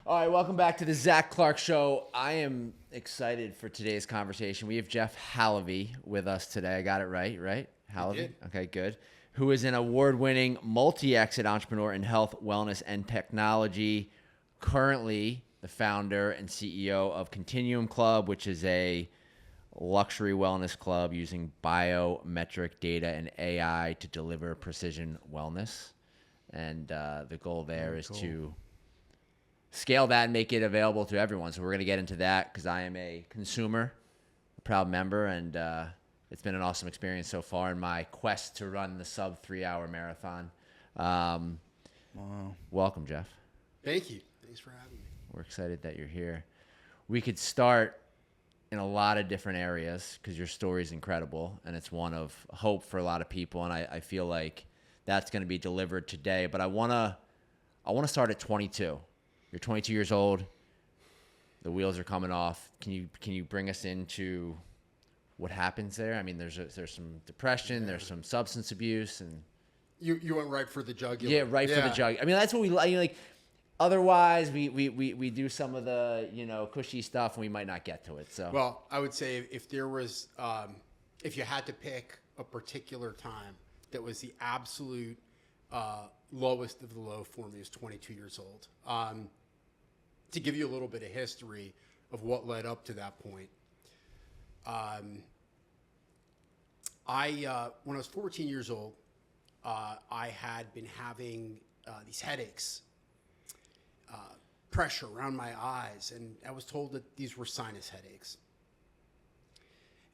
All right, welcome back to the Zach Clark Show. I am excited for today's conversation. We have Jeff Halevy with us today. I got it right? Halevy? You did. Okay, good. Who is an award-winning multi-exit entrepreneur in health, wellness, and technology. Currently the founder and CEO of Continuum Club, which is a luxury wellness club using biometric data and AI to deliver precision wellness. And the goal there is to scale that and make it available to everyone. So we're going to get into that because I am a consumer, a proud member, and it's been an awesome experience so far in my quest to run the sub 3-hour marathon. Wow. Welcome, Jeff. Thank you. Thanks for having me. We're excited that you're here. We could start in a lot of different areas because your story is incredible and it's one of hope for a lot of people. And I feel like that's going to be delivered today. But I want to start at 22. You're 22 years old. The wheels are coming off. Can you bring us into what happens there? I mean, there's some depression, there's some substance abuse, and You went right for the jugular. yeah, right for the jug. I mean, that's what we like. Otherwise, we do some of the cushy stuff, and we might not get to it. So Well, I would say if there was, if you had to pick a particular time that was the absolute lowest of the low for me, is 22 years old. To give you a little bit of history of what led up to that point. When I was 14 years old, I had been having these headaches, pressure around my eyes, and I was told that these were sinus headaches.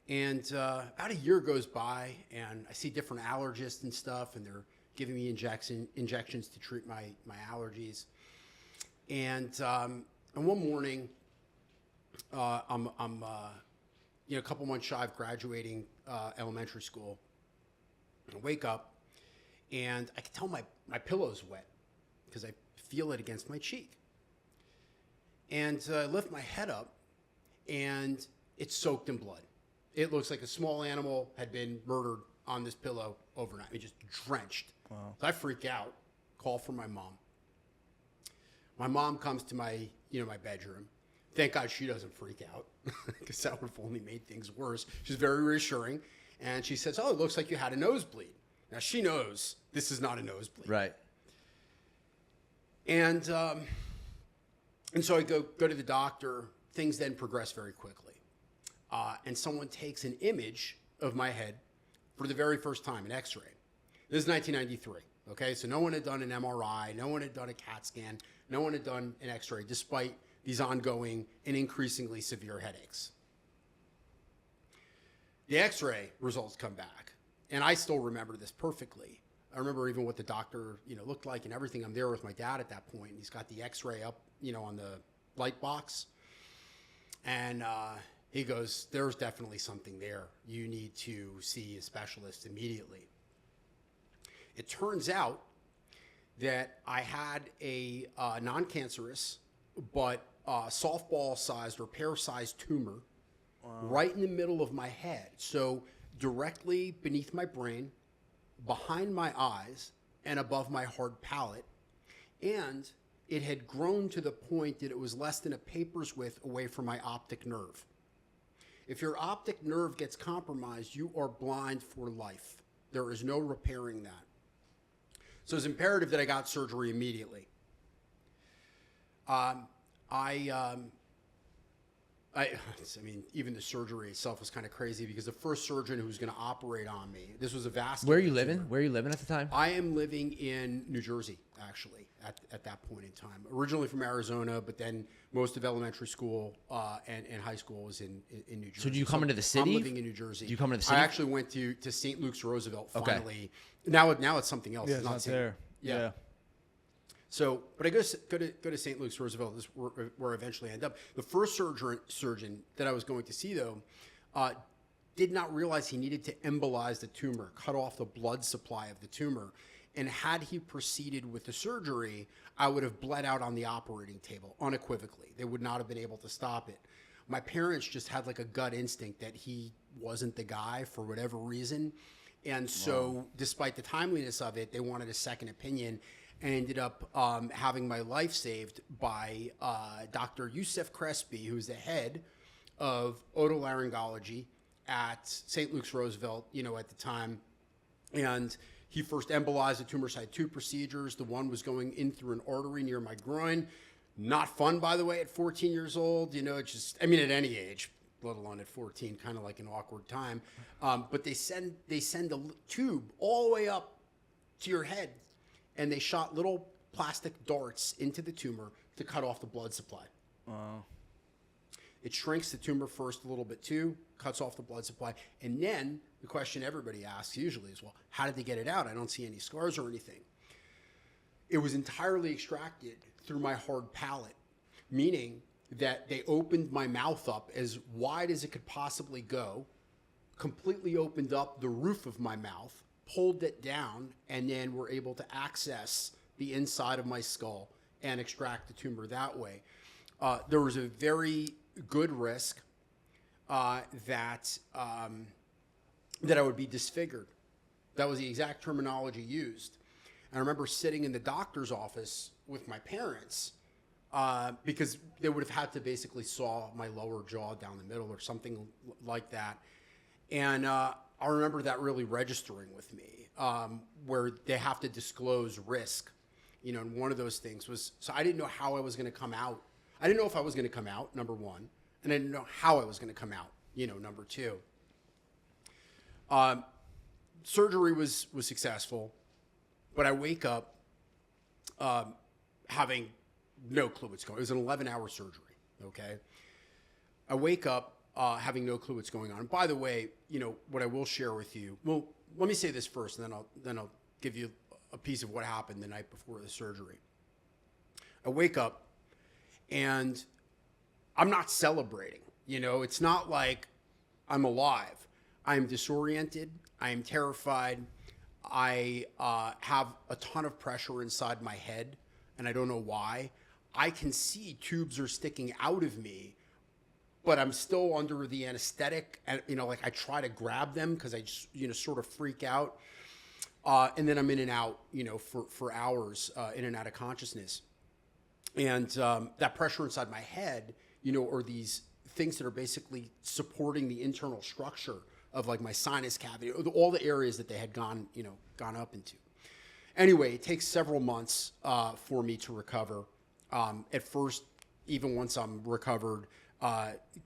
And about a year goes by, and I see different allergists and stuff, and they're giving me injections to treat my allergies. And one morning, I'm a couple months shy of graduating elementary school. I wake up, and I can tell my pillow's wet because I feel it against my cheek. And I lift my head up, and it's soaked in blood. It looks like a small animal had been murdered on this pillow overnight. It just drenched. Wow. So I freak out, call for my mom. My mom comes to my bedroom. Thank God she doesn't freak out because that would have only made things worse. She's very reassuring. And she says, "Oh, it looks like you had a nosebleed." Now she knows this is not a nosebleed. right. And so I go to the doctor. Things then progress very quickly. And someone takes an image of my head for the very first time, an x-ray. This is 1993, okay? So no one had done an MRI, no one had done a CAT scan, no one had done an x-ray, despite these ongoing and increasingly severe headaches. The x-ray results come back, and I still remember this perfectly. I remember even what the doctor, looked like and everything. I'm there with my dad at that point, and he's got the x-ray up, on the light box. And he goes, "There's definitely something there. You need to see a specialist immediately." It turns out that I had a non-cancerous but softball-sized or pear-sized tumor right in the middle of my head. So directly beneath my brain, behind my eyes, and above my hard palate. And it had grown to the point that it was less than a paper's width away from my optic nerve. If your optic nerve gets compromised, you are blind for life. There is no repairing that. So it's imperative that I got surgery immediately. Even the surgery itself was kind of crazy because the first surgeon who was going to operate on me, this was a vascular Where are you living? tumor. Where are you living at the time? I am living in New Jersey, actually, at that point in time. Originally from Arizona, but then most of elementary school and high school was in New Jersey. So do you come into the city? I'm living in New Jersey. Do you come into the city? I actually went to St. Luke's Roosevelt finally. Okay. Now it's something else. Yeah, it's it's not St. there. Yeah. So, but I go to St. Luke's Roosevelt. This is where I eventually end up. The first surgeon that I was going to see, though, did not realize he needed to embolize the tumor, cut off the blood supply of the tumor. And had he proceeded with the surgery, I would have bled out on the operating table unequivocally. They would not have been able to stop it. My parents just had like a gut instinct that he wasn't the guy for whatever reason. And so despite the timeliness of it, they wanted a second opinion. and ended up having my life saved by Dr. Yusef Crespi, who's the head of otolaryngology at St. Luke's Roosevelt, at the time. And he first embolized the tumor site 2 procedures. The one was going in through an artery near my groin. Not fun, by the way, at 14 years old. At any age, let alone at 14, kind of like an awkward time. But they send a tube all the way up to your head, and they shot little plastic darts into the tumor to cut off the blood supply. Wow. It shrinks the tumor first a little bit too, cuts off the blood supply. And then the question everybody asks usually is, well, how did they get it out? I don't see any scars or anything. It was entirely extracted through my hard palate, meaning that they opened my mouth up as wide as it could possibly go, completely opened up the roof of my mouth, pulled it down, and then were able to access the inside of my skull and extract the tumor that way. There was a very good risk that I would be disfigured. That was the exact terminology used. And I remember sitting in the doctor's office with my parents because they would have had to basically saw my lower jaw down the middle or something like that. And I remember that really registering with me, where they have to disclose risk. And one of those things was, so I didn't know how I was going to come out. I didn't know if I was going to come out, number one, and I didn't know how I was going to come out, number two. Surgery was successful, but I wake up having no clue what's going on. It was an 11-hour surgery, okay? I wake up having no clue what's going on. And by the way, what I will share with you, well, let me say this first, and then I'll give you a piece of what happened the night before the surgery. I wake up, and I'm not celebrating. It's not like I'm alive. I'm disoriented. I am terrified. I have a ton of pressure inside my head, and I don't know why. I can see tubes are sticking out of me, but I'm still under the anesthetic. And, I try to grab them because I just, sort of freak out. And then I'm in and out, for hours, in and out of consciousness. And that pressure inside my head, are these things that are basically supporting the internal structure of like my sinus cavity, all the areas that they had gone up into. Anyway, it takes several months for me to recover. At first, even once I'm recovered,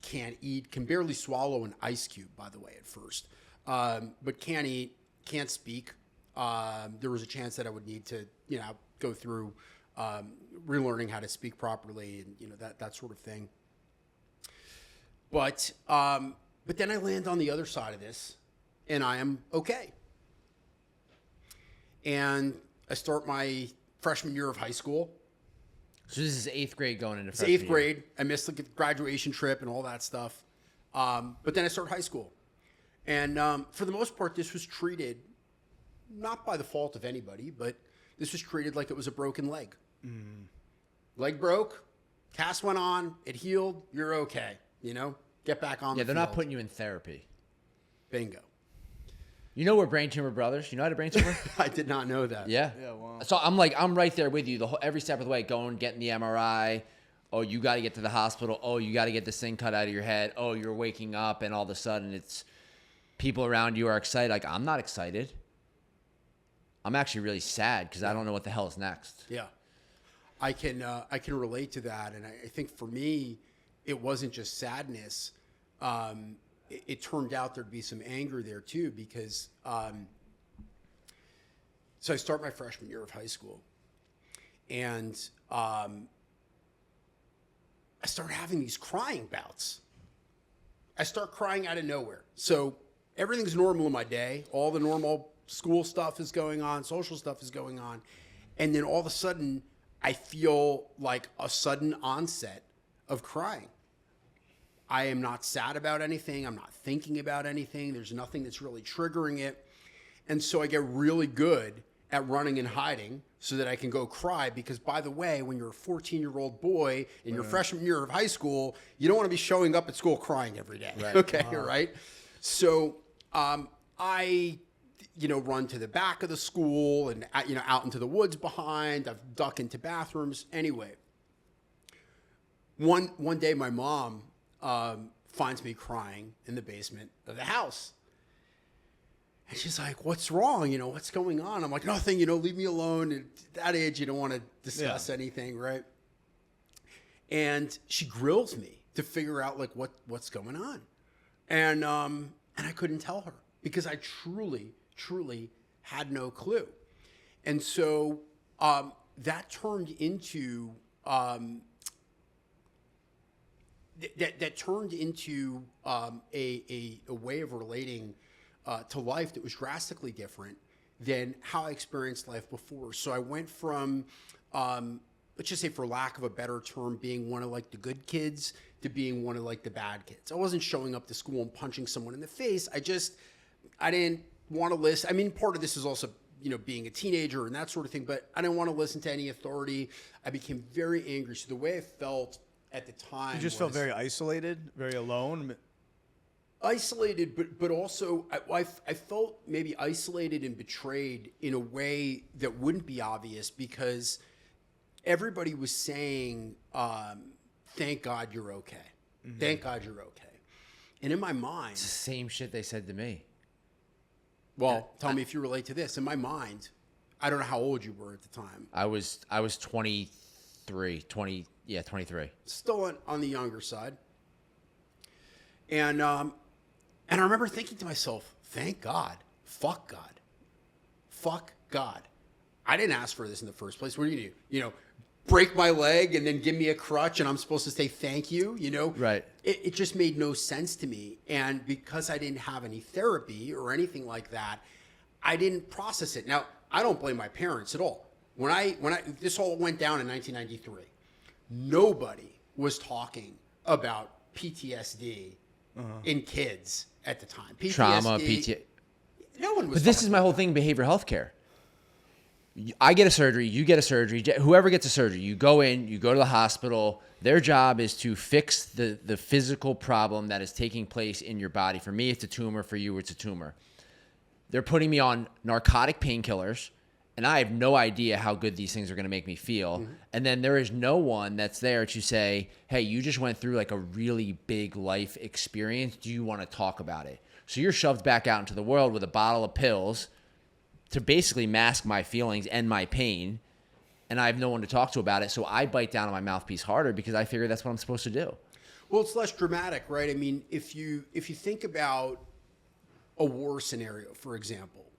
can't eat, can barely swallow an ice cube, by the way, at first. But can't eat, can't speak. There was a chance that I would need to, go through relearning how to speak properly and, that sort of thing. But then I land on the other side of this, and I am okay. And I start my freshman year of high school. So this is 8th grade going into It's freshman 8th grade. I missed the graduation trip and all that stuff. But then I start high school. And for the most part, this was treated, not by the fault of anybody, but this was treated like it was a broken leg. Mm. Leg broke, cast went on, it healed, you're okay. Get back on the field. They're not putting you in therapy. Bingo. We're brain tumor brothers. You know how to brain tumor? I did not know that. Yeah. Yeah, wow. So I'm right there with you every step of the way, going, getting the MRI. Oh, you got to get to the hospital. Oh, you got to get this thing cut out of your head. Oh, you're waking up, and all of a sudden it's people around you are excited. Like, I'm not excited. I'm actually really sad because I don't know what the hell is next. Yeah. I can relate to that. And I think for me, it wasn't just sadness. It turned out there'd be some anger there too, because so I start my freshman year of high school, and I start having these crying bouts. I start crying out of nowhere. So everything's normal in my day. All the normal school stuff is going on, social stuff is going on. And then all of a sudden, I feel like a sudden onset of crying. I am not sad about anything. I'm not thinking about anything. There's nothing that's really triggering it. And so I get really good at running and hiding so that I can go cry. Because, by the way, when you're a 14-year-old boy in your freshman year of high school, you don't want to be showing up at school crying every day. Right. Okay, right? So run to the back of the school and, out into the woods behind. I've ducked into bathrooms. Anyway, one day my mom finds me crying in the basement of the house. And she's like, what's wrong? What's going on? I'm like, nothing, leave me alone. At that age, you don't want to discuss anything, right? And she grills me to figure out like what's going on. And I couldn't tell her because I truly had no clue. And so that turned into a way of relating to life that was drastically different than how I experienced life before. So I went from, let's just say for lack of a better term, being one of like the good kids to being one of like the bad kids. I wasn't showing up to school and punching someone in the face. I didn't want to listen. I mean, part of this is also, being a teenager and that sort of thing, but I didn't want to listen to any authority. I became very angry. So the way I felt at the time, You just felt very isolated, very alone. Isolated, but also I felt maybe isolated and betrayed in a way that wouldn't be obvious because everybody was saying, thank God you're okay. Mm-hmm. Thank God you're okay. And in my mind... It's the same shit they said to me. Well, tell me if you relate to this. In my mind, I don't know how old you were at the time. I was 23. Still on the younger side. And I remember thinking to myself, thank God. Fuck God. Fuck God. I didn't ask for this in the first place. What do you do? Break my leg and then give me a crutch and I'm supposed to say thank you, Right. It just made no sense to me. And because I didn't have any therapy or anything like that, I didn't process it. Now, I don't blame my parents at all. When this all went down in 1993, nobody was talking about PTSD in kids at the time. PTSD, Trauma, PTSD. No one was. But this is my whole thing, behavioral health care. I get a surgery, you get a surgery, whoever gets a surgery, you go in, you go to the hospital. Their job is to fix the physical problem that is taking place in your body. For me, it's a tumor. For you, it's a tumor. They're putting me on narcotic painkillers, and I have no idea how good these things are going to make me feel. Mm-hmm. And then there is no one that's there to say, hey, you just went through like a really big life experience. Do you want to talk about it? So you're shoved back out into the world with a bottle of pills to basically mask my feelings and my pain, and I have no one to talk to about it, so I bite down on my mouthpiece harder because I figure that's what I'm supposed to do. Well, it's less dramatic, right? I mean, if you think about a war scenario, for example,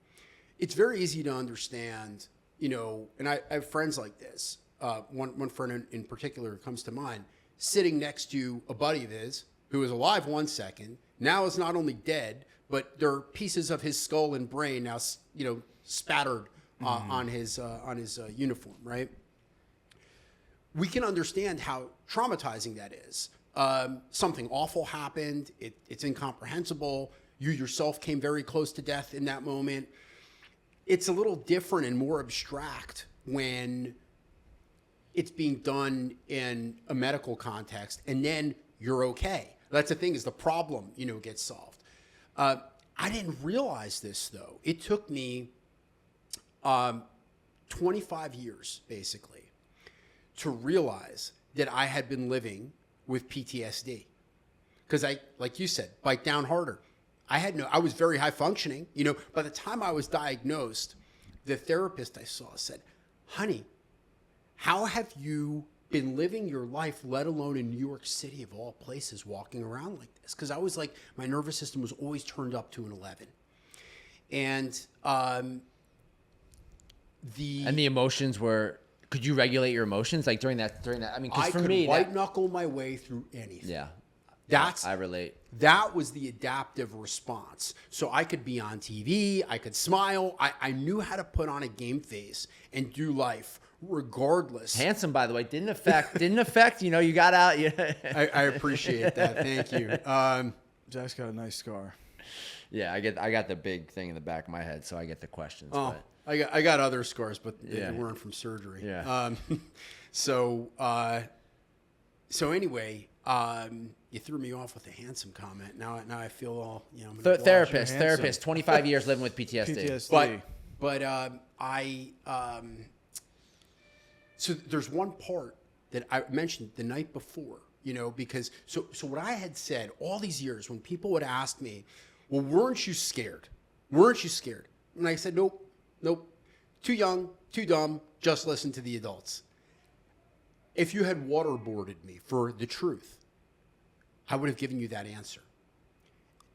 it's very easy to understand, and I have friends like this. One friend in particular comes to mind, sitting next to a buddy of his who was alive 1 second, now is not only dead, but there are pieces of his skull and brain now, spattered on his uniform, right? We can understand how traumatizing that is. Something awful happened. It's incomprehensible. You yourself came very close to death in that moment. It's a little different and more abstract when it's being done in a medical context, and then you're okay. That's the thing, is the problem, gets solved. I didn't realize this, though. It took me 25 years, basically, to realize that I had been living with PTSD. Because like you said, bite down harder. I was very high functioning. By the time I was diagnosed, the therapist I saw said, honey, how have you been living your life, let alone in New York City of all places, walking around like this? Because I was like, my nervous system was always turned up to an 11. And the emotions were, could you regulate your emotions like during that? I mean, because I for could me, white knuckle my way through anything. Yeah. I relate. That was the adaptive response. So I could be on TV, I could smile. I knew how to put on a game face and do life regardless. Handsome, by the way, didn't affect, you got out. Yeah. I appreciate that. Thank you. Jack's got a nice scar. Yeah, I got the big thing in the back of my head, so I get the questions. Oh, but. I got other scars, but they weren't from surgery. Yeah. So anyway, You threw me off with a handsome comment. Now I feel all, I'm gonna blush. Therapist, 25 years living with PTSD. PTSD. But so there's one part that I mentioned the night before, because so what I had said all these years when people would ask me, well, weren't you scared? Weren't you scared? And I said, nope, too young, too dumb, just listen to the adults. If you had waterboarded me for the truth, I would have given you that answer.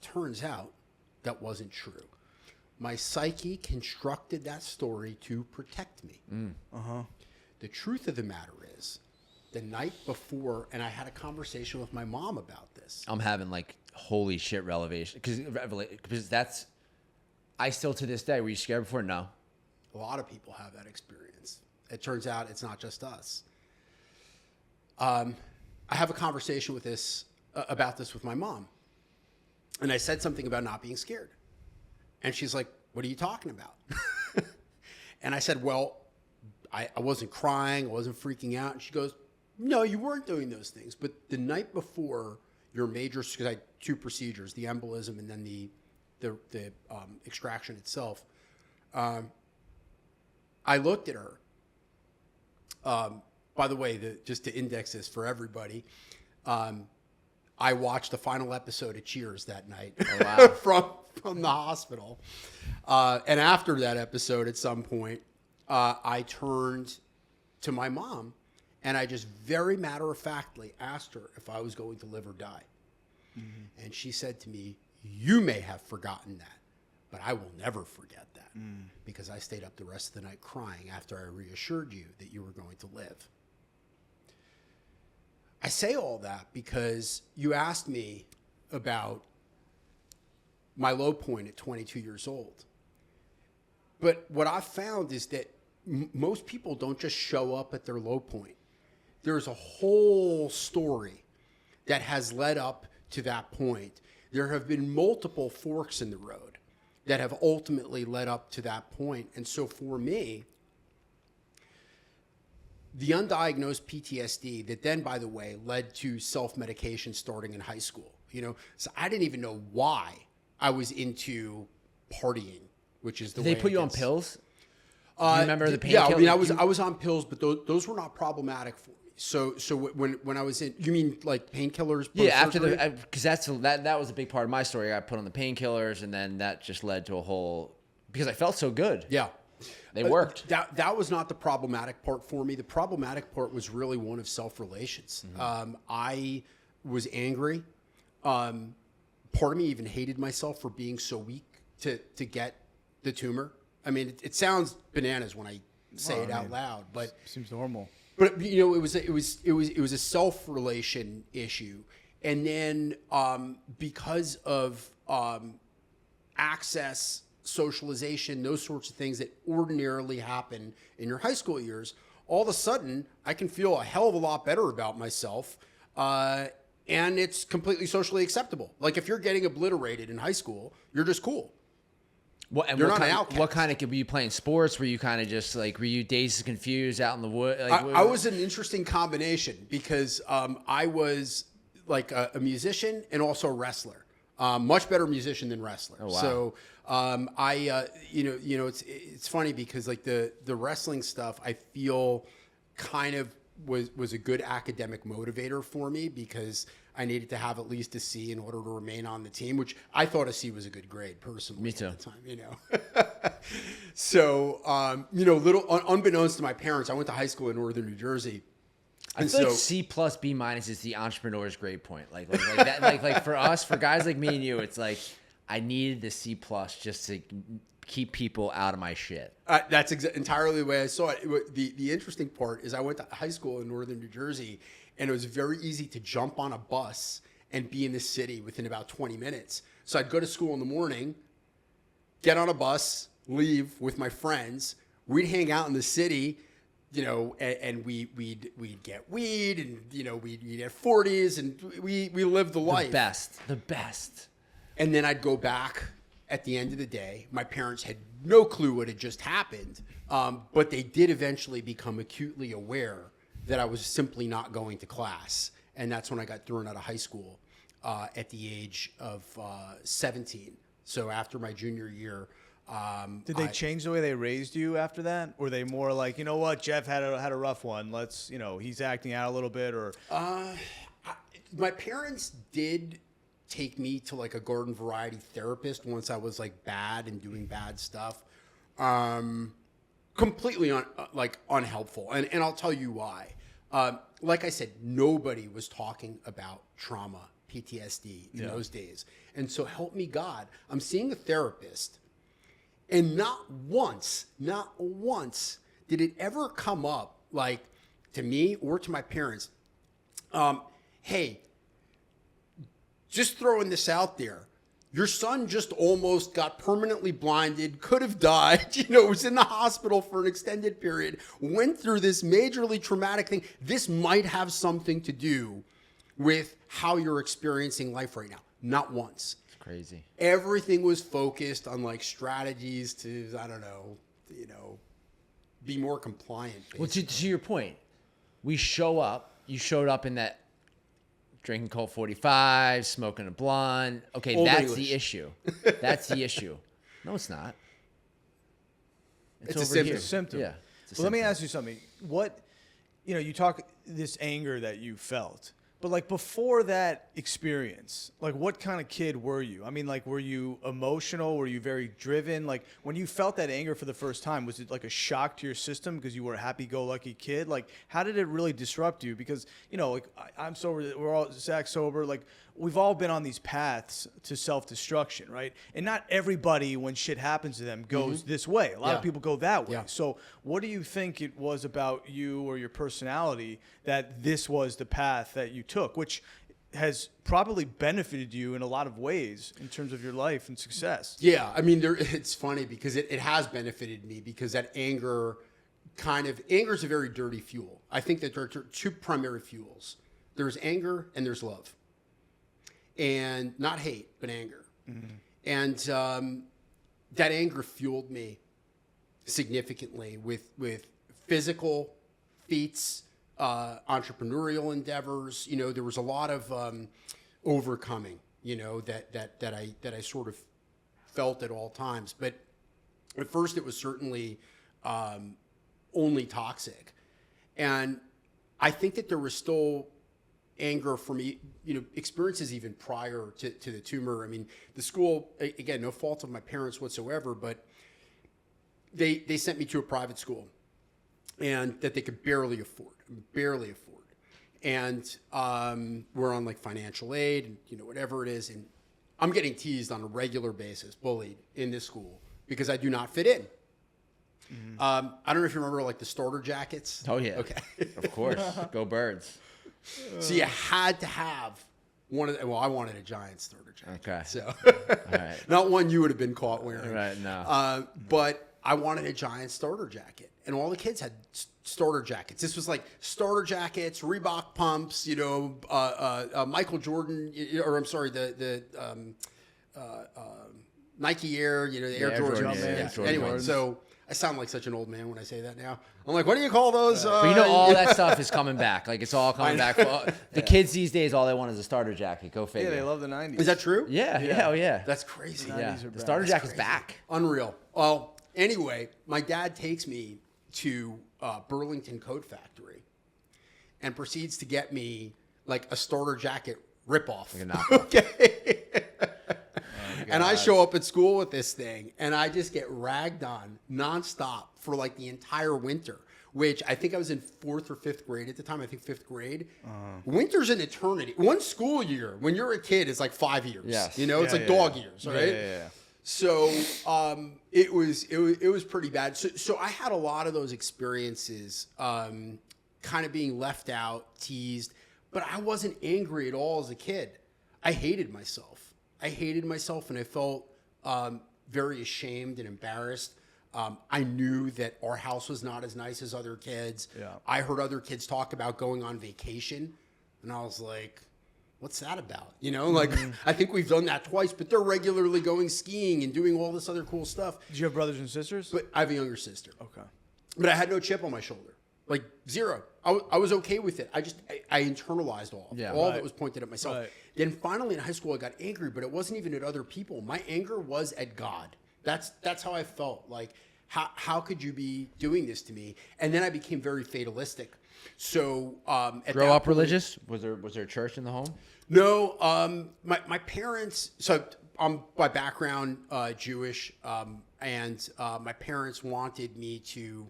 Turns out that wasn't true. My psyche constructed that story to protect me. The truth of the matter is, the night before, and I had a conversation with my mom about this. I'm having like holy shit revelation because that's, I still to this day, were you scared before? No. A lot of people have that experience. It turns out it's not just us. I have a conversation about this with my mom. And I said something about not being scared. And she's like, what are you talking about? And I said, well, I wasn't crying. I wasn't freaking out. And she goes, no, you weren't doing those things. But the night before your major, because I had 2 procedures, the embolism and then the extraction itself, I looked at her. By the way, just to index this for everybody, I watched the final episode of Cheers that night. Oh, wow. from the hospital. And after that episode, at some point, I turned to my mom and I just very matter-of-factly asked her if I was going to live or die. Mm-hmm. And she said to me, you may have forgotten that, but I will never forget that because I stayed up the rest of the night crying after I reassured you that you were going to live. I say all that because you asked me about my low point at 22 years old. But what I've found is that most people don't just show up at their low point. There's a whole story that has led up to that point. There have been multiple forks in the road that have ultimately led up to that point. And so for me, the undiagnosed PTSD that then, by the way, led to self-medication starting in high school. So I didn't even know why I was into partying, which is the way Did they put you on pills? Do you remember the painkillers? Yeah, I mean, I was on pills, but those were not problematic for me. So when I was in, you mean like painkillers? Yeah, after because that was a big part of my story. I got put on the painkillers, and then that just led to a whole, because I felt so good. Yeah. They worked. That was not the problematic part for me. The problematic part was really one of self-relations. Mm-hmm. I was angry. Part of me even hated myself for being so weak to get the tumor. I mean, it sounds bananas when I say it out loud, but seems normal. But it was a self-relation issue, and then because of access, socialization, those sorts of things that ordinarily happen in your high school years, all of a sudden I can feel a hell of a lot better about myself, and it's completely socially acceptable. Like if you're getting obliterated in high school, you're just cool. You're not an outcast. What kind of, were you playing sports? Were you kind of just like, were you dazed and confused out in the wood? Like, I was an interesting combination because I was like a musician and also a wrestler. Much better musician than wrestler. Oh, wow. So it's funny because like the wrestling stuff, I feel kind of was a good academic motivator for me because I needed to have at least a C in order to remain on the team, which I thought a C was a good grade personally. Me too. At the time, So, little unbeknownst to my parents, I went to high school in northern New Jersey. I feel like C plus B minus is the entrepreneur's grade point. Like that, like for us, for guys like me and you, it's like I needed the C plus just to keep people out of my shit. That's entirely the way I saw it. The interesting part is I went to high school in northern New Jersey, and it was very easy to jump on a bus and be in the city within about 20 minutes. So I'd go to school in the morning, get on a bus, leave with my friends. We'd hang out in the city, and we'd get weed, and we'd have 40s, and we lived the life. The best. And then I'd go back at the end of the day. My parents had no clue what had just happened, but they did eventually become acutely aware that I was simply not going to class. And that's when I got thrown out of high school at the age of 17. So after my junior year. Did they change the way they raised you after that? Or were they more like, you know what, Jeff had a rough one. Let's, he's acting out a little bit, or My parents did take me to like a garden variety therapist once I was like bad and doing bad stuff. Completely unhelpful. And I'll tell you why. Like I said, nobody was talking about trauma, PTSD in those days. And so help me God, I'm seeing a therapist, and not once did it ever come up, like to me or to my parents, hey, just throwing this out there, your son just almost got permanently blinded, could have died, was in the hospital for an extended period, went through this majorly traumatic thing. This might have something to do with how you're experiencing life right now. Not once. It's crazy. Everything was focused on like strategies to, I don't know, be more compliant. Basically. Well, to your point, you showed up in that drinking Colt 45, smoking a blunt. Okay, Old that's English. the issue. That's the issue. No, it's not. It's a over symptom. here. It's a symptom. Yeah. Well, let me ask you something. What, you talk this anger that you felt, but like before that experience, like what kind of kid were you? I mean, like, were you emotional? Were you very driven? Like when you felt that anger for the first time, was it like a shock to your system because you were a happy-go-lucky kid? Like, how did it really disrupt you? Because, like I'm sober, we're all, Zach's sober, like we've all been on these paths to self-destruction, right? And not everybody, when shit happens to them, goes this way. A lot of people go that way. Yeah. So what do you think it was about you or your personality that this was the path that you took, which has probably benefited you in a lot of ways in terms of your life and success? Yeah, I mean, it's funny because it has benefited me because that anger is a very dirty fuel. I think that there are two primary fuels. There's anger and there's love. And not hate, but anger. Mm-hmm. And that anger fueled me significantly with physical feats, entrepreneurial endeavors. There was a lot of overcoming, that I sort of felt at all times. But at first it was certainly only toxic. And I think that there was still anger for me, experiences even prior to the tumor. I mean, the school, again, no fault of my parents whatsoever, but they sent me to a private school and that they could barely afford. And we're on like financial aid and, whatever it is. And I'm getting teased on a regular basis, bullied in this school because I do not fit in. Mm-hmm. I don't know if you remember like the starter jackets. Oh, yeah. Okay. Of course. Go Birds. So you had to have one of the, I wanted a giant starter jacket. Okay. So All right. not one you would have been caught wearing. Right, no. But I wanted a giant starter jacket. And all the kids had starter jackets. This was like starter jackets, Reebok pumps, Michael Jordan, or I'm sorry, the Nike Air, the Air Jordans. Air Jordan. Anyway, so I sound like such an old man when I say that now. I'm like, what do you call those? But all that stuff is coming back. Like, it's all coming back. The kids these days, all they want is a starter jacket. Go figure. Yeah, they love the 90s. Is that true? Yeah. Oh, yeah. That's crazy. Yeah. are The starter That's jacket's crazy. back. Unreal. Well, anyway, my dad takes me to Burlington Coat Factory and proceeds to get me like a starter jacket ripoff. Like a knockoff. Okay. And I show up at school with this thing and I just get ragged on nonstop for like the entire winter, which I think I was in 4th or 5th grade at the time. I think 5th grade. Winter's an eternity. One school year when you're a kid is like 5 years. Yes. It's like dog years, right? Yeah. So it was pretty bad. So I had a lot of those experiences, kind of being left out, teased, but I wasn't angry at all as a kid. I hated myself. And I felt very ashamed and embarrassed. I knew that our house was not as nice as other kids. Yeah. I heard other kids talk about going on vacation, and I was like, what's that about? I think we've done that twice, but they're regularly going skiing and doing all this other cool stuff. Did you have brothers and sisters? But I have a younger sister. Okay. But I had no chip on my shoulder. Like zero. I was okay with it. I internalized all that was pointed at myself. Right. Then finally in high school I got angry, but it wasn't even at other people. My anger was at God. That's how I felt. Like how could you be doing this to me? And then I became very fatalistic. So Grow up religious? Was there a church in the home? No, my parents. So I'm by background Jewish, and my parents wanted me to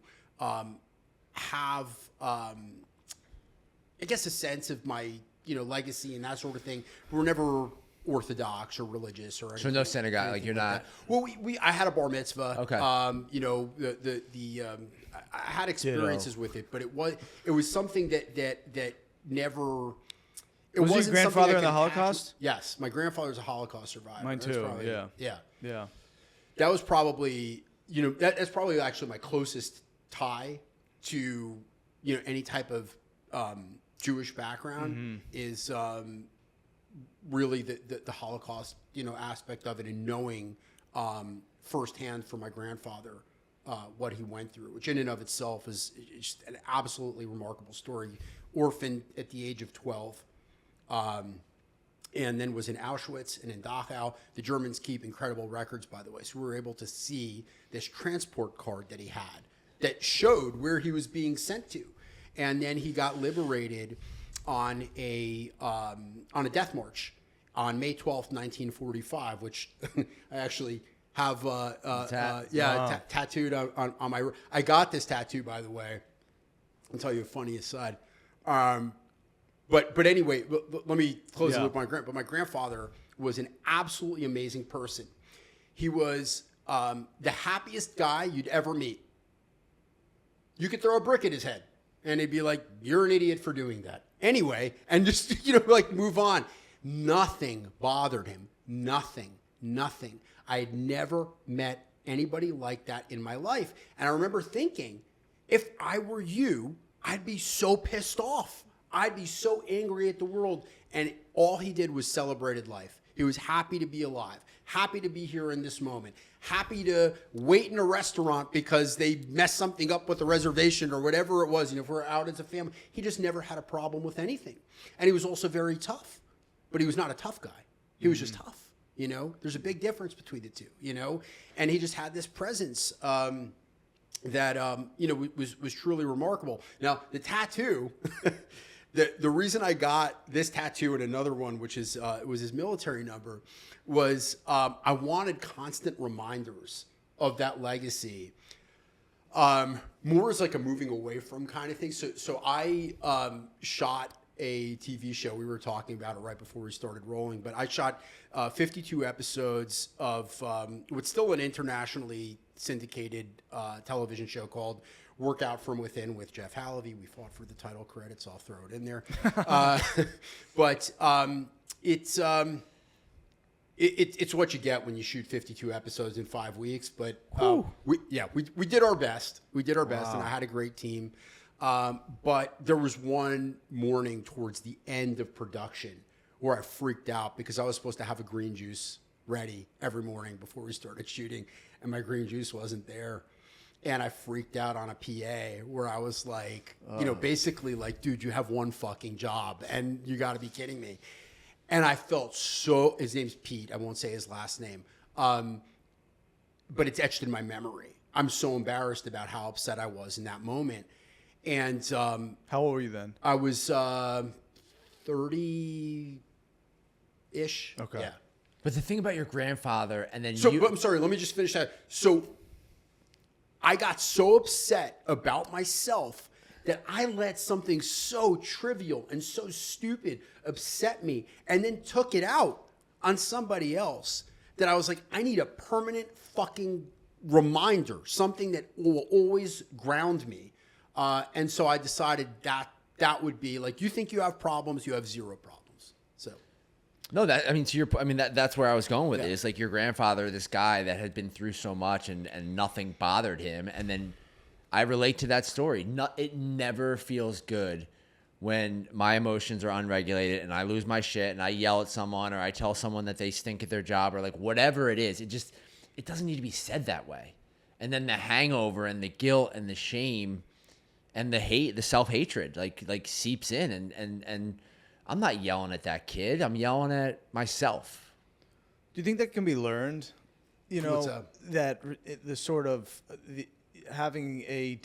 have, I guess, a sense of my legacy and that sort of thing. We're never Orthodox or religious or anything. So no synagogue, like you're not. Well, I had a bar mitzvah. Okay. I had experiences with it, but it was something that never. It Was your wasn't grandfather something I in the could attach- Holocaust? Yes, my grandfather's a Holocaust survivor. Mine That's too. probably- Yeah. yeah. That was probably that's probably actually my closest tie to any type of Jewish background is really the Holocaust aspect of it, and knowing firsthand from my grandfather what he went through, which in and of itself is just an absolutely remarkable story. Orphaned at the age of 12. And then was in Auschwitz and in Dachau. The Germans keep incredible records, by the way. So we were able to see this transport card that he had that showed where he was being sent to. And then he got liberated on a death march on May 12th, 1945, which I actually have tattooed on my. I got this tattoo, by the way. I'll tell you a funny aside. But anyway, let me close it with my grandfather was an absolutely amazing person. He was the happiest guy you'd ever meet. You could throw a brick at his head and he'd be like, "You're an idiot for doing that." Anyway, and just move on. Nothing bothered him. Nothing. I had never met anybody like that in my life. And I remember thinking, if I were you, I'd be so pissed off. I'd be so angry at the world. And all he did was celebrated life. He was happy to be alive, happy to be here in this moment, happy to wait in a restaurant because they messed something up with the reservation or whatever it was. If we're out as a family, he just never had a problem with anything. And he was also very tough, but he was not a tough guy. He was just tough. There's a big difference between the two, and he just had this presence that was truly remarkable. Now the tattoo, the reason I got this tattoo and another one, which is was his military number, was I wanted constant reminders of that legacy. More as like a moving away from kind of thing. So I shot a TV show. We were talking about it right before we started rolling, but I shot 52 episodes of what's still an internationally syndicated television show called Workout From Within with Jeff Halevy. We fought for the title credits. I'll throw it in there. But it's what you get when you shoot 52 episodes in 5 weeks. But we did our best. And I had a great team. But there was one morning towards the end of production where I freaked out because I was supposed to have a green juice ready every morning before we started shooting, and my green juice wasn't there. And I freaked out on a PA where I was like, basically like, dude, you have one fucking job and you got to be kidding me. And I felt his name's Pete. I won't say his last name. But it's etched in my memory. I'm so embarrassed about how upset I was in that moment. And how old were you then? I was 30-ish. Okay. Yeah. But the thing about your grandfather, and then But I'm sorry, let me just finish that. So I got so upset about myself that I let something so trivial and so stupid upset me and then took it out on somebody else that I was like, I need a permanent fucking reminder, something that will always ground me. And so I decided that would be like, you think you have problems, you have zero problems. So. No, that's where I was going with it. It's like your grandfather, this guy that had been through so much and nothing bothered him. And then I relate to that story. It never feels good when my emotions are unregulated and I lose my shit and I yell at someone or I tell someone that they stink at their job or like whatever it is. It doesn't need to be said that way. And then the hangover and the guilt and the shame and the hate, the self-hatred, like seeps in, and I'm not yelling at that kid. I'm yelling at myself. Do you think that can be learned? You What's know, up? that the sort of having a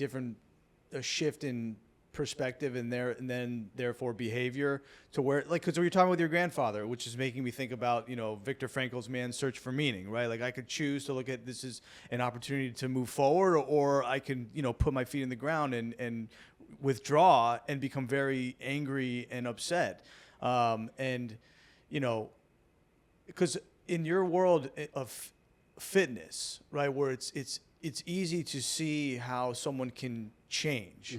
shift in perspective and then therefore behavior to where, like, because we were talking with your grandfather, which is making me think about, you know, Viktor Frankl's Man's Search for Meaning, right? Like, I could choose to look at this as an opportunity to move forward, or I can, you know, put my feet in the ground and withdraw and become very angry and upset. And, you know, because in your world of fitness, right, where it's easy to see how someone can change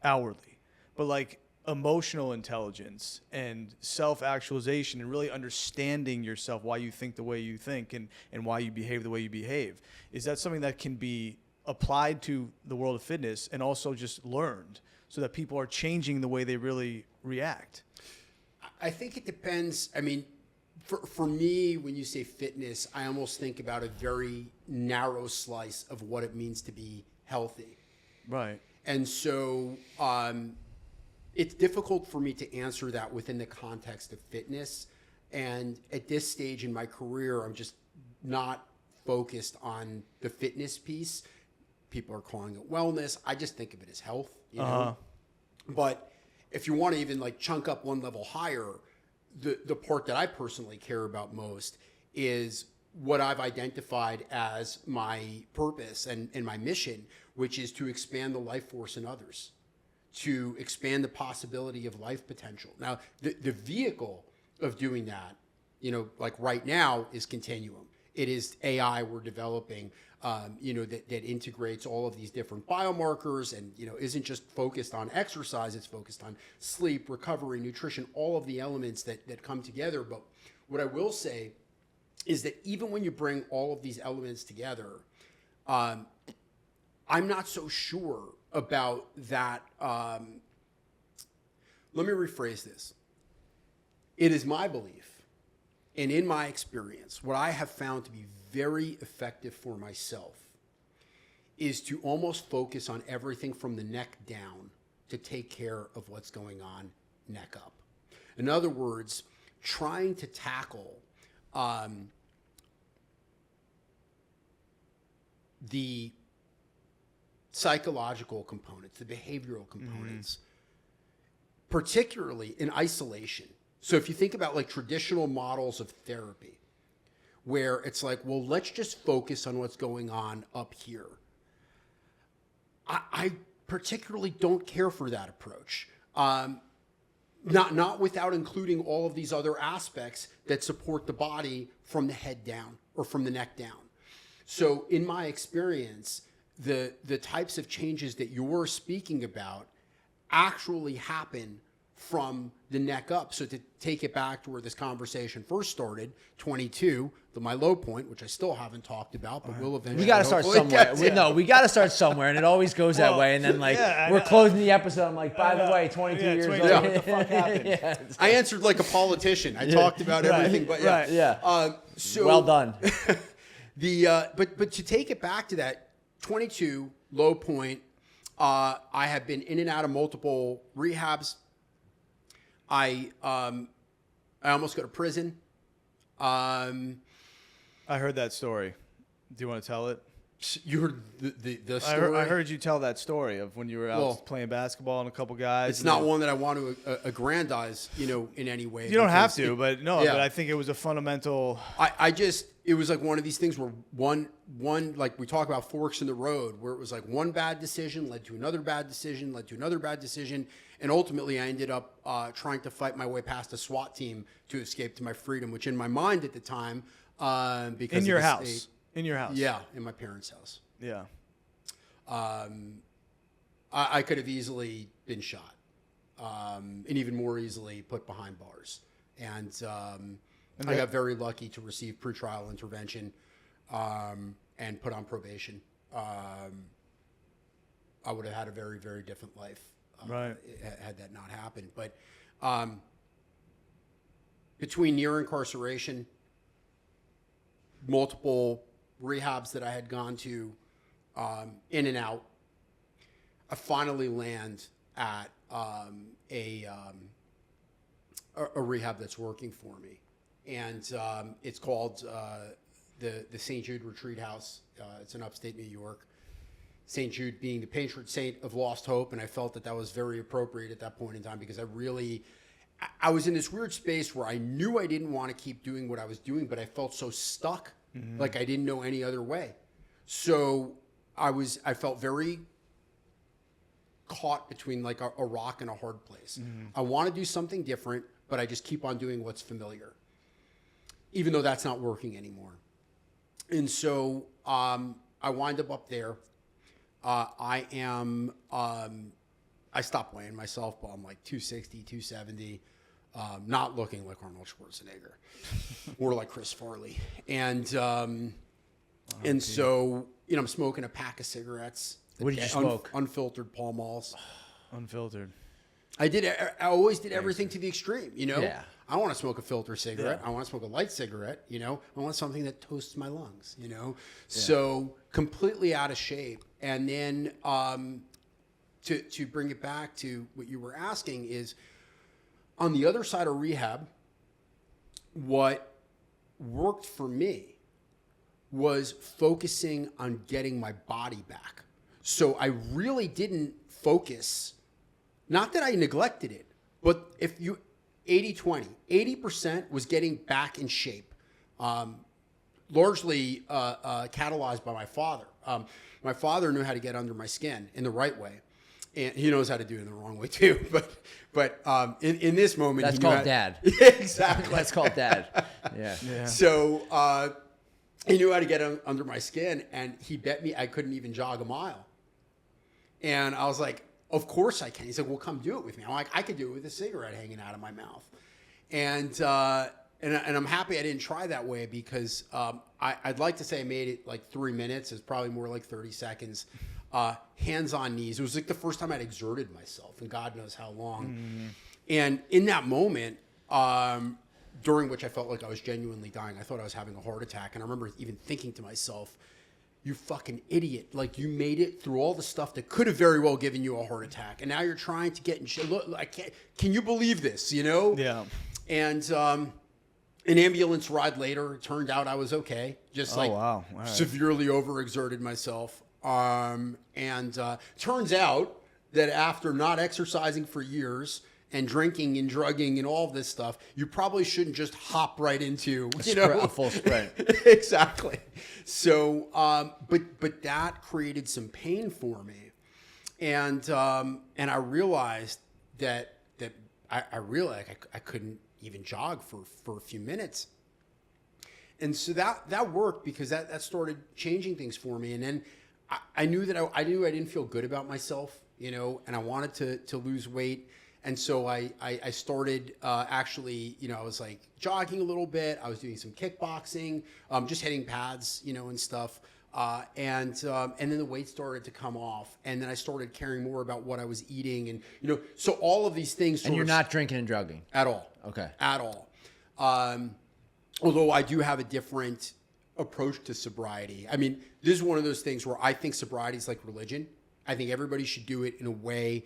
outwardly, but like emotional intelligence and self-actualization and really understanding yourself, why you think the way you think and why you behave the way you behave, is that something that can be applied to the world of fitness and also just learned so that people are changing the way they really react? I think it depends. I mean, for me, when you say fitness, I almost think about a very narrow slice of what it means to be healthy. Right. And so it's difficult for me to answer that within the context of fitness. And at this stage in my career, I'm just not focused on the fitness piece. People are calling it wellness. I just think of it as health, you know. But if you want to even like chunk up one level higher, the part that I personally care about most is what I've identified as my purpose and my mission, which is to expand the life force in others, to expand the possibility of life potential. Now, the vehicle of doing that, you know, like right now is Continuum. It is AI we're developing, you know, that integrates all of these different biomarkers and, you know, isn't just focused on exercise. It's focused on sleep, recovery, nutrition, all of the elements that come together. But what I will say is that even when you bring all of these elements together, I'm not so sure about that. Let me rephrase this. It is my belief, and in my experience, what I have found to be very effective for myself is to almost focus on everything from the neck down to take care of what's going on neck up. In other words, trying to tackle the psychological components, the behavioral components, particularly in isolation. So if you think about like traditional models of therapy, where it's like, well, let's just focus on what's going on up here. I particularly don't care for that approach. Not without including all of these other aspects that support the body from the head down or from the neck down. So in my experience, the types of changes that you're speaking about actually happen from the neck up. So to take it back to where this conversation first started, 22, my low point, which I still haven't talked about, but we'll eventually. We got to start somewhere. We got to start somewhere, and it always goes that way. And then, like, we're closing the episode. I'm like, by the way, 22 years old. What the fuck happened? Yeah. I answered like a politician. I talked about everything, but yeah. Right. Yeah. So Well done. But to take it back to that 22 low point, I have been in and out of multiple rehabs. I almost go to prison. I heard that story. Do you want to tell it? You heard the story? I heard you tell that story of when you were out playing basketball and a couple guys. It's not one that I want to aggrandize, you know, in any way. You don't have to, but no. Yeah. But I think it was a fundamental. It was like one of these things where one like we talk about forks in the road, where it was like one bad decision led to another bad decision, led to another bad decision, and ultimately I ended up trying to fight my way past a SWAT team to escape to my freedom, which in my mind at the time, because In of your the house. state- In your house. yeah, in my parents' house. Yeah. I could have easily been shot, and even more easily put behind bars. And I got very lucky to receive pretrial intervention and put on probation. I would have had a very, very different life Right. had that not happened. But between near incarceration, multiple rehabs that I had gone to, in and out, I finally land at a rehab that's working for me, and it's called the St. Jude Retreat House. It's in upstate New York. St. Jude being the patron saint of lost hope, and I felt that was very appropriate at that point in time because I was in this weird space where I knew I didn't want to keep doing what I was doing, but I felt so stuck, like I didn't know any other way. So I felt very caught between like a rock and a hard place. I want to do something different, but I just keep on doing what's familiar, even though that's not working anymore. And so I wind up there. I stopped weighing myself, but I'm like 260, 270, not looking like Arnold Schwarzenegger or like Chris Farley. And so, I'm smoking a pack of cigarettes. What did you smoke? Unfiltered Pall Malls. Unfiltered. I always did everything to the extreme, Yeah. I want to smoke a filter cigarette. Yeah. I want to smoke a light cigarette, I want something that toasts my lungs, So completely out of shape. And then to bring it back to what you were asking is on the other side of rehab, what worked for me was focusing on getting my body back. So I really didn't focus, not that I neglected it, but if you 80-20, 80% was getting back in shape, largely catalyzed by my father. My father knew how to get under my skin in the right way, and he knows how to do it in the wrong way too. But in this moment, That's called dad. Exactly. That's called dad. Yeah. So he knew how to get under my skin, and he bet me I couldn't even jog a mile. And I was like, of course I can. He said, well, come do it with me. I'm like, I could do it with a cigarette hanging out of my mouth. And I'm happy I didn't try that way because I'd like to say I made it like 3 minutes. It's probably more like 30 seconds. Hands on knees. It was like the first time I'd exerted myself in God knows how long. And in that moment, during which I felt like I was genuinely dying, I thought I was having a heart attack. And I remember even thinking to myself, you fucking idiot. Like, you made it through all the stuff that could have very well given you a heart attack. And now you're trying to get in shape. Look, can you believe this, Yeah. And an ambulance ride later, it turned out I was okay. Just Wow. All right. severely overexerted myself. Turns out that after not exercising for years and drinking and drugging and all of this stuff, you probably shouldn't just hop right into A full sprint. Exactly. So, but that created some pain for me, and I realized that I realized I couldn't even jog for a few minutes, and so that worked because that started changing things for me, and then I knew that I didn't feel good about myself, and I wanted to lose weight. And so I started actually, I was like jogging a little bit. I was doing some kickboxing, just hitting pads, and stuff. And then the weight started to come off. And then I started caring more about what I was eating. And, so all of these things. And you're not drinking and drugging? At all. Okay. At all. Although I do have a different approach to sobriety. I mean, this is one of those things where I think sobriety is like religion. I think everybody should do it in a way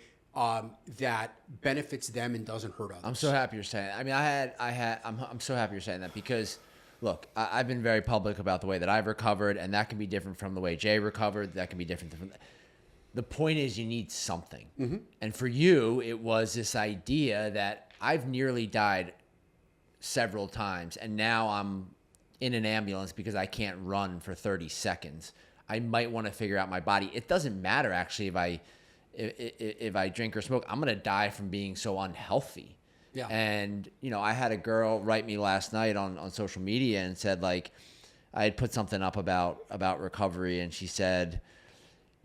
that benefits them and doesn't hurt others. I'm so happy you're saying that. I mean, I'm so happy you're saying that because, look, I've been very public about the way that I've recovered, and that can be different from the way Jay recovered. That can be different from. The point is, you need something, and for you, it was this idea that I've nearly died several times, and now I'm in an ambulance because I can't run for 30 seconds. I might want to figure out my body. It doesn't matter actually if I drink or smoke, I'm going to die from being so unhealthy. Yeah. And, I had a girl write me last night on social media and said, like, I had put something up about recovery. And she said,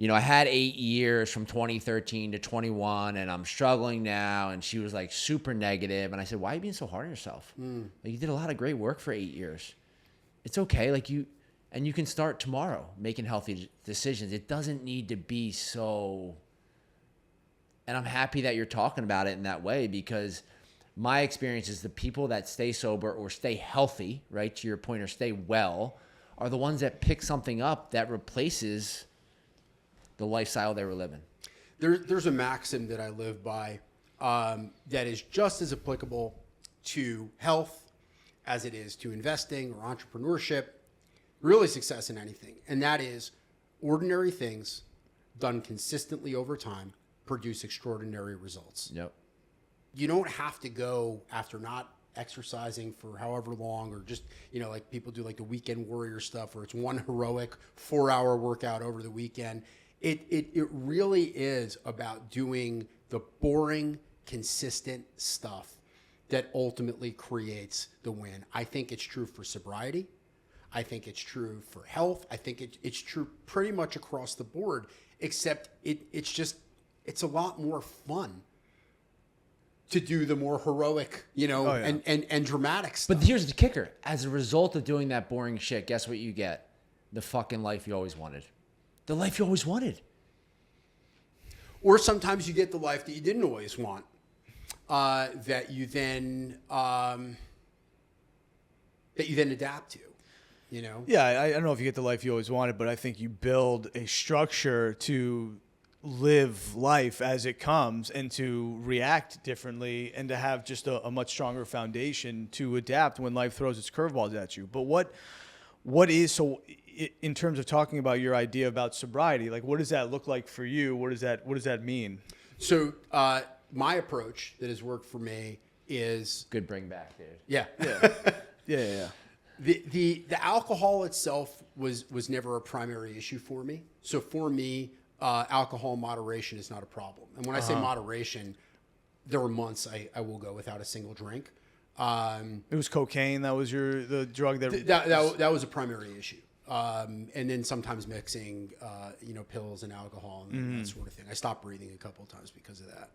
I had 8 years from 2013 to 21 and I'm struggling now. And she was like super negative. And I said, why are you being so hard on yourself? Like, you did a lot of great work for 8 years. It's okay. Like you can start tomorrow making healthy decisions. It doesn't need to be so. And I'm happy that you're talking about it in that way because my experience is the people that stay sober or stay healthy, right, to your point, or stay well, are the ones that pick something up that replaces the lifestyle they were living. There's a maxim that I live by that is just as applicable to health as it is to investing or entrepreneurship, really success in anything. And that is ordinary things done consistently over time produce extraordinary results. Yep. You don't have to go after not exercising for however long, or just, like people do like the weekend warrior stuff where it's one heroic 4-hour workout over the weekend. It really is about doing the boring, consistent stuff that ultimately creates the win. I think it's true for sobriety. I think it's true for health. I think it's true pretty much across the board, except it's a lot more fun to do the more heroic, and dramatic stuff. But here's the kicker. As a result of doing that boring shit, guess what you get? The fucking life you always wanted. The life you always wanted. Or sometimes you get the life that you didn't always want, that you then adapt to, Yeah, I don't know if you get the life you always wanted, but I think you build a structure to live life as it comes and to react differently and to have just a much stronger foundation to adapt when life throws its curveballs at you. But what is, so in terms of talking about your idea about sobriety, like what does that look like for you? What does that mean? So my approach that has worked for me is Good bring back, dude. yeah. Yeah. The alcohol itself was never a primary issue for me. So for me, alcohol moderation is not a problem. And when I say moderation, there were months I will go without a single drink. It was cocaine. That was the drug that was a primary issue. And then sometimes mixing, pills and alcohol and that sort of thing. I stopped breathing a couple of times because of that.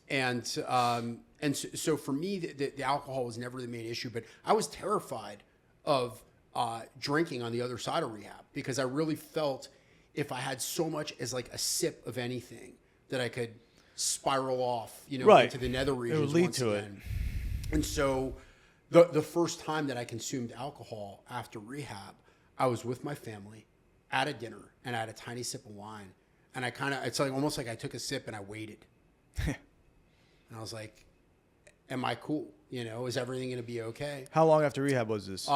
And so for me, the alcohol was never the main issue, but I was terrified of drinking on the other side of rehab, because I really felt if I had so much as like a sip of anything that I could spiral off, into the nether regions. It would lead to it. And so the first time that I consumed alcohol after rehab, I was with my family at a dinner and I had a tiny sip of wine, and it's like almost like I took a sip and I waited. And I was like, am I cool? Is everything going to be okay? How long after rehab was this?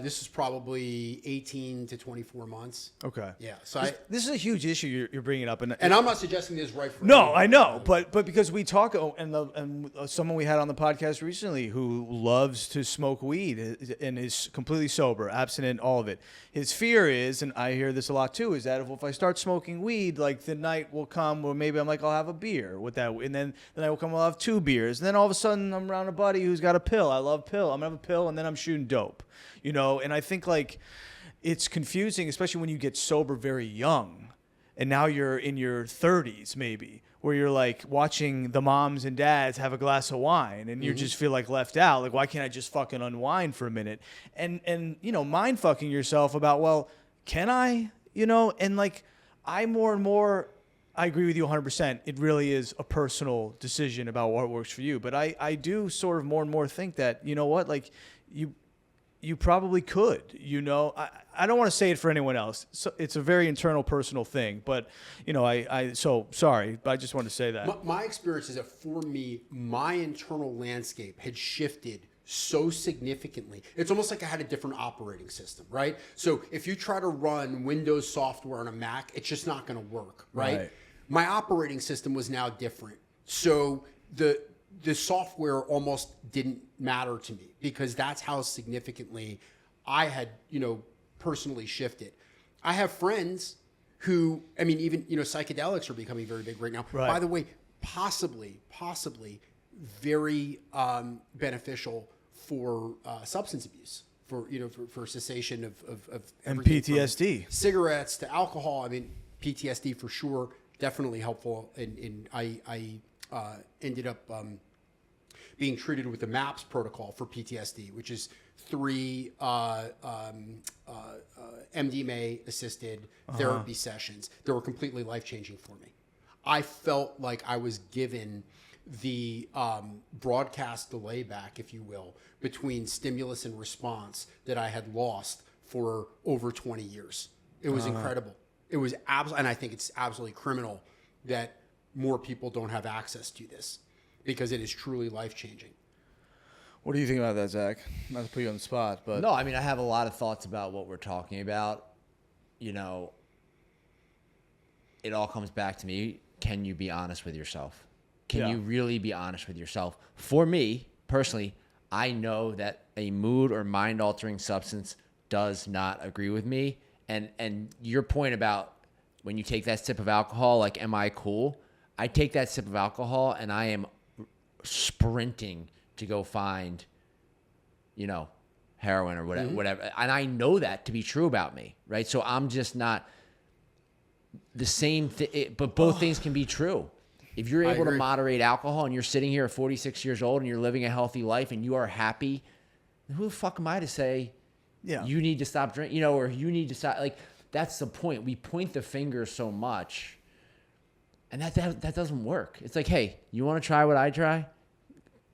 This is probably 18 to 24 months. Okay. Yeah. So this is a huge issue you're bringing up, and I'm not suggesting this is right for no, anyone. I know, but because we talk, and someone we had on the podcast recently who loves to smoke weed and is completely sober, abstinent, all of it. His fear is, and I hear this a lot too, is that if I start smoking weed, like the night will come where maybe I'm like, I'll have a beer with that, and then the night will come, I'll have 2 beers, and then all of a sudden I'm around a buddy who's got a pill. I love pill. I'm gonna have a pill, and then I'm shooting dope, And I think like it's confusing, especially when you get sober very young, and now you're in your 30s maybe, where you're like watching the moms and dads have a glass of wine, and you just feel like left out. Like, why can't I just fucking unwind for a minute? And mind fucking yourself about, well, can I? And like I more and more. I agree with you 100%. It really is a personal decision about what works for you. But I do sort of more and more think that, like you probably could, I don't want to say it for anyone else. So it's a very internal personal thing, but so sorry, but I just wanted to say that. My experience is that for me, my internal landscape had shifted so significantly. It's almost like I had a different operating system, right? So if you try to run Windows software on a Mac, it's just not going to work, right? My operating system was now different. So the software almost didn't matter to me, because that's how significantly I had, personally shifted. I have friends who, even, psychedelics are becoming very big right now. Right. By the way, possibly very beneficial for substance abuse, for cessation of And everything PTSD. from cigarettes to alcohol. PTSD for sure, definitely helpful. And I ended up being treated with the MAPS protocol for PTSD, which is 3 MDMA assisted therapy sessions that were completely life-changing for me. I felt like I was given the broadcast delay back, if you will, between stimulus and response that I had lost for over 20 years. It was incredible. It was and I think it's absolutely criminal that more people don't have access to this, because it is truly life-changing. What do you think about that, Zach? Not to put you on the spot, but No, I mean, I have a lot of thoughts about what we're talking about. You know, it all comes back to me. Can you be honest with yourself? Can you really be honest with yourself? For me, personally, I know that a mood or mind-altering substance does not agree with me. And your point about when you take that sip of alcohol, like, am I cool? I take that sip of alcohol and I am sprinting to go find, you know, heroin or whatever. And I know that to be true about me, right? So I'm just not the same thing, but both things can be true. If you're able to moderate alcohol and you're sitting here at 46 years old and you're living a healthy life and you are happy, who the fuck am I to say, you need to stop drinking, you know, or you need to stop? Like, that's the point. We point the finger so much, and that doesn't work. It's like, hey, you want to try what I try?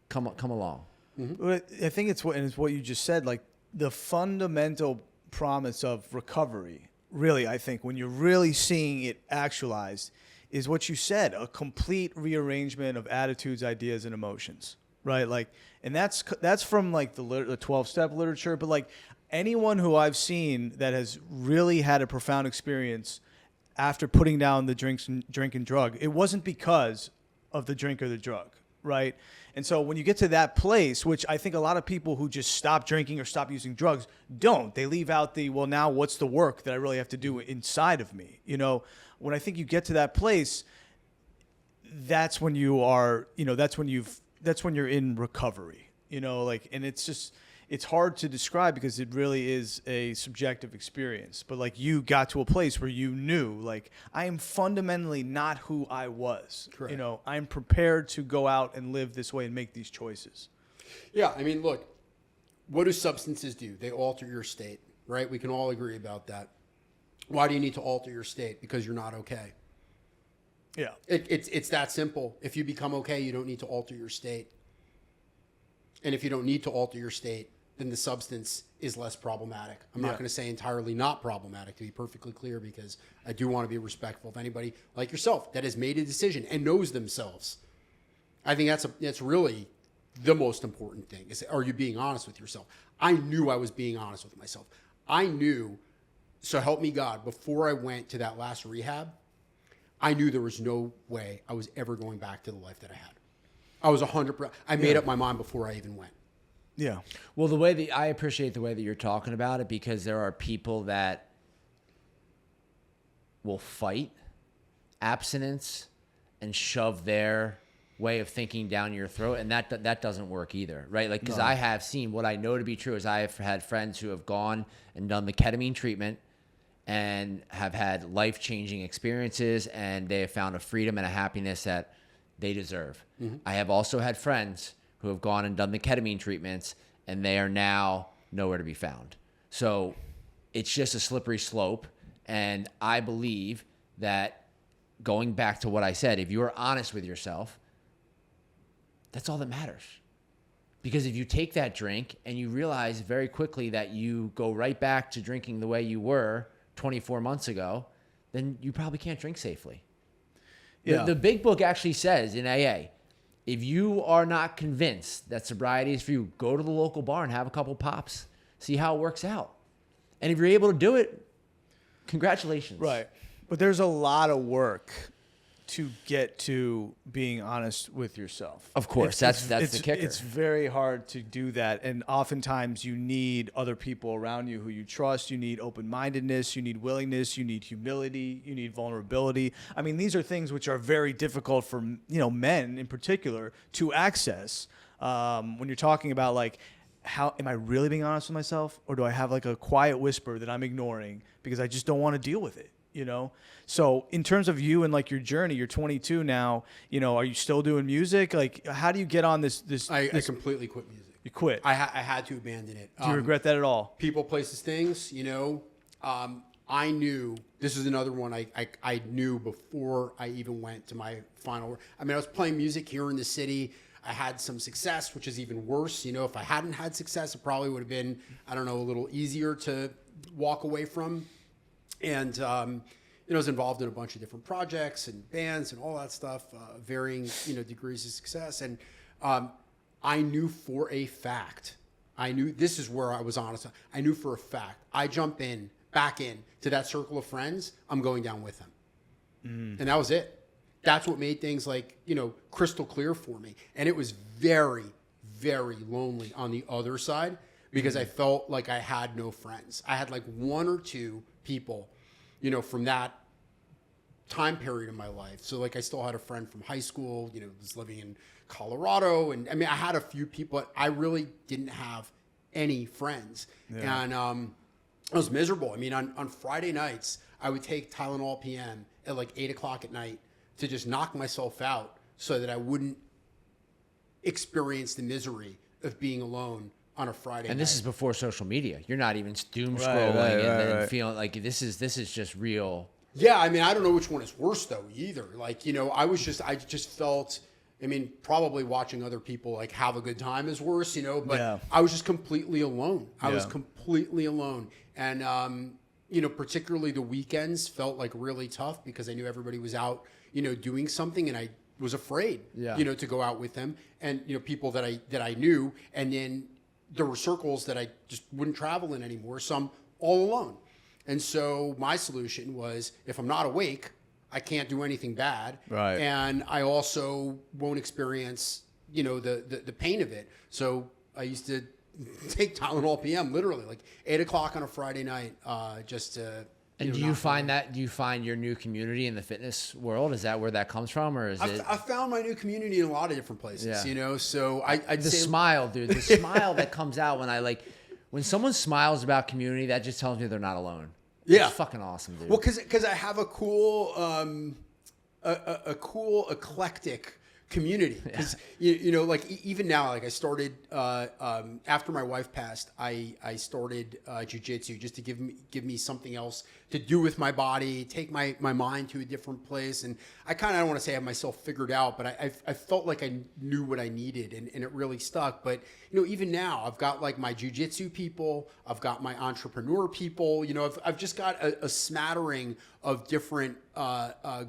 Come along. I think it's what you just said, like the fundamental promise of recovery, really, I think when you're really seeing it actualized, is what you said, a complete rearrangement of attitudes, ideas, and emotions, right? Like, and that's from like the 12-step literature, but like anyone who I've seen that has really had a profound experience after putting down the drink and drug, it wasn't because of the drink or the drug, right? And so when you get to that place, which I think a lot of people who just stop drinking or stop using drugs don't, they leave out well, now what's the work that I really have to do inside of me? You know, when I think you get to that place, that's when you are, you know, that's when you're in recovery, you know, like, and it's hard to describe because it really is a subjective experience. But like, you got to a place where you knew, like, I am fundamentally not who I was. Correct. You know, I'm prepared to go out and live this way and make these choices. Yeah, I mean, look, what do substances do? They alter your state, right? We can all agree about that. Why do you need to alter your state? Because you're not okay. Yeah. It's that simple. If you become okay, you don't need to alter your state. And if you don't need to alter your state, then the substance is less problematic. I'm not going to say entirely not problematic, to be perfectly clear, because I do want to be respectful of anybody like yourself that has made a decision and knows themselves. I think that's really the most important thing, is, are you being honest with yourself? I knew I was being honest with myself. I knew, so help me God, before I went to that last rehab, I knew there was no way I was ever going back to the life that I had. I was 100%. I made up my mind before I even went. Yeah. Well, I appreciate the way that you're talking about it, because there are people that will fight abstinence and shove their way of thinking down your throat, and that doesn't work either, right? Like, because I have seen, what I know to be true is I have had friends who have gone and done the ketamine treatment and have had life-changing experiences, and they have found a freedom and a happiness that they deserve. Mm-hmm. I have also had friends who have gone and done the ketamine treatments, and they are now nowhere to be found. So it's just a slippery slope. And I believe that, going back to what I said, if you are honest with yourself, that's all that matters. Because if you take that drink and you realize very quickly that you go right back to drinking the way you were 24 months ago, then you probably can't drink safely. Yeah. The big book actually says in AA, if you are not convinced that sobriety is for you, go to the local bar and have a couple pops. See how it works out. And if you're able to do it, congratulations. Right. But there's a lot of work to get to being honest with yourself. Of course, that's the kicker. It's very hard to do that, and oftentimes you need other people around you who you trust. You need open-mindedness, you need willingness, you need humility, you need vulnerability. I mean, these are things which are very difficult for, you know, men in particular to access. When you're talking about, like, how am I really being honest with myself, or do I have like a quiet whisper that I'm ignoring because I just don't want to deal with it? You know, so in terms of you and like your journey, you're 22 now, you know, are you still doing music? Like, how do you get on this? I completely quit music. You quit. I had to abandon it. Do you regret that at all? People, places, things, you know, I knew, this is another one I knew before I even went to my final. I mean, I was playing music here in the city. I had some success, which is even worse. You know, if I hadn't had success, it probably would have been, I don't know, a little easier to walk away from. And I was involved in a bunch of different projects and bands and all that stuff, varying, degrees of success. And I knew for a fact, this is where I was honest. I knew for a fact, I jump back in to that circle of friends, I'm going down with them. And that was it. That's what made things crystal clear for me. And it was very, very lonely on the other side because I felt like I had no friends. I had like one or two people, from that time period in my life. So I still had a friend from high school, was living in Colorado. And I mean, I had a few people, but I really didn't have any friends. Yeah. And I was miserable. I mean, on Friday nights, I would take Tylenol PM at 8:00 at night to just knock myself out so that I wouldn't experience the misery of being alone on a Friday night. And this is before social media. You're not even doom scrolling and feeling like this is just real. Yeah, I mean, I don't know which one is worse though either. I just felt, I mean, probably watching other people have a good time is worse, but I was just completely alone. I was completely alone. And, particularly the weekends felt really tough because I knew everybody was out, doing something, and I was afraid, to go out with them and, people that I knew. And then there were circles that I just wouldn't travel in anymore. So I'm all alone. And so my solution was, if I'm not awake, I can't do anything bad. Right. And I also won't experience, the pain of it. So I used to take Tylenol PM literally 8:00 on a Friday night, just to. And do you find your new community in the fitness world? Is that where that comes from, or is it? I found my new community in a lot of different places, So I'd say smile, dude. The smile that comes out when someone smiles about community, that just tells me they're not alone. Yeah, it's fucking awesome, dude. Well, because I have a cool, eclectic community. Because even now, I started after my wife passed, I started jiu-jitsu just to give me something else to do with my body, take my mind to a different place. And I kind of don't want to say I have myself figured out, but I felt like I knew what I needed, and it really stuck. But even now, I've got my jiu-jitsu people, I've got my entrepreneur people. I've just got a smattering of different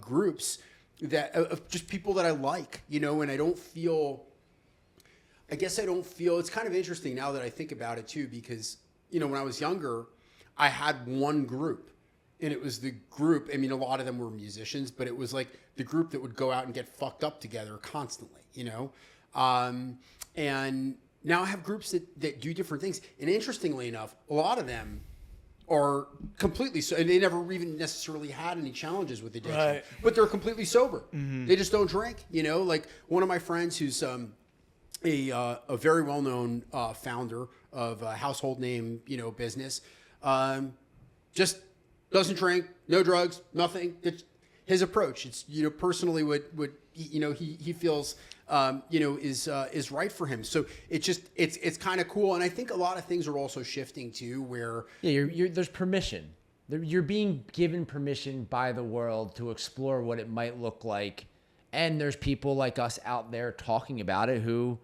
groups of just people that I like, and I don't feel, it's kind of interesting now that I think about it too, because, when I was younger, I had one group, and it was the group. I mean, a lot of them were musicians, but it was the group that would go out and get fucked up together constantly, and now I have groups that do different things. And interestingly enough, a lot of them are completely so, and they never even necessarily had any challenges with addiction, but they're completely sober. Mm-hmm. They just don't drink. One of my friends who's a very well-known founder of a household name business, just doesn't drink, no drugs, nothing. It's his approach. It's personally what he feels is right for him. So it's kind of cool. And I think a lot of things are also shifting too, where there's permission. You're being given permission by the world to explore what it might look like. And there's people like us out there talking about it who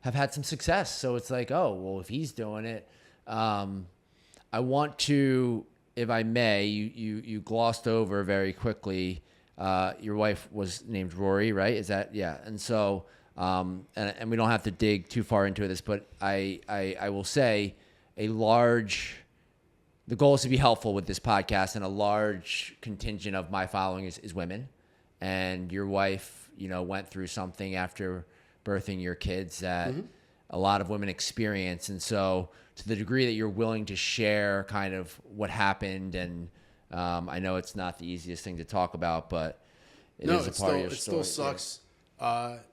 have had some success. So it's oh, well, if he's doing it, I want to, if I may, you glossed over very quickly. Your wife was named Rory, right? Is that, yeah. And so, and we don't have to dig too far into this, but I will say the goal is to be helpful with this podcast, and a large contingent of my following is women. And your wife, went through something after birthing your kids that a lot of women experience. And so to the degree that you're willing to share kind of what happened, and I know it's not the easiest thing to talk about, but it is a part of your story. It still sucks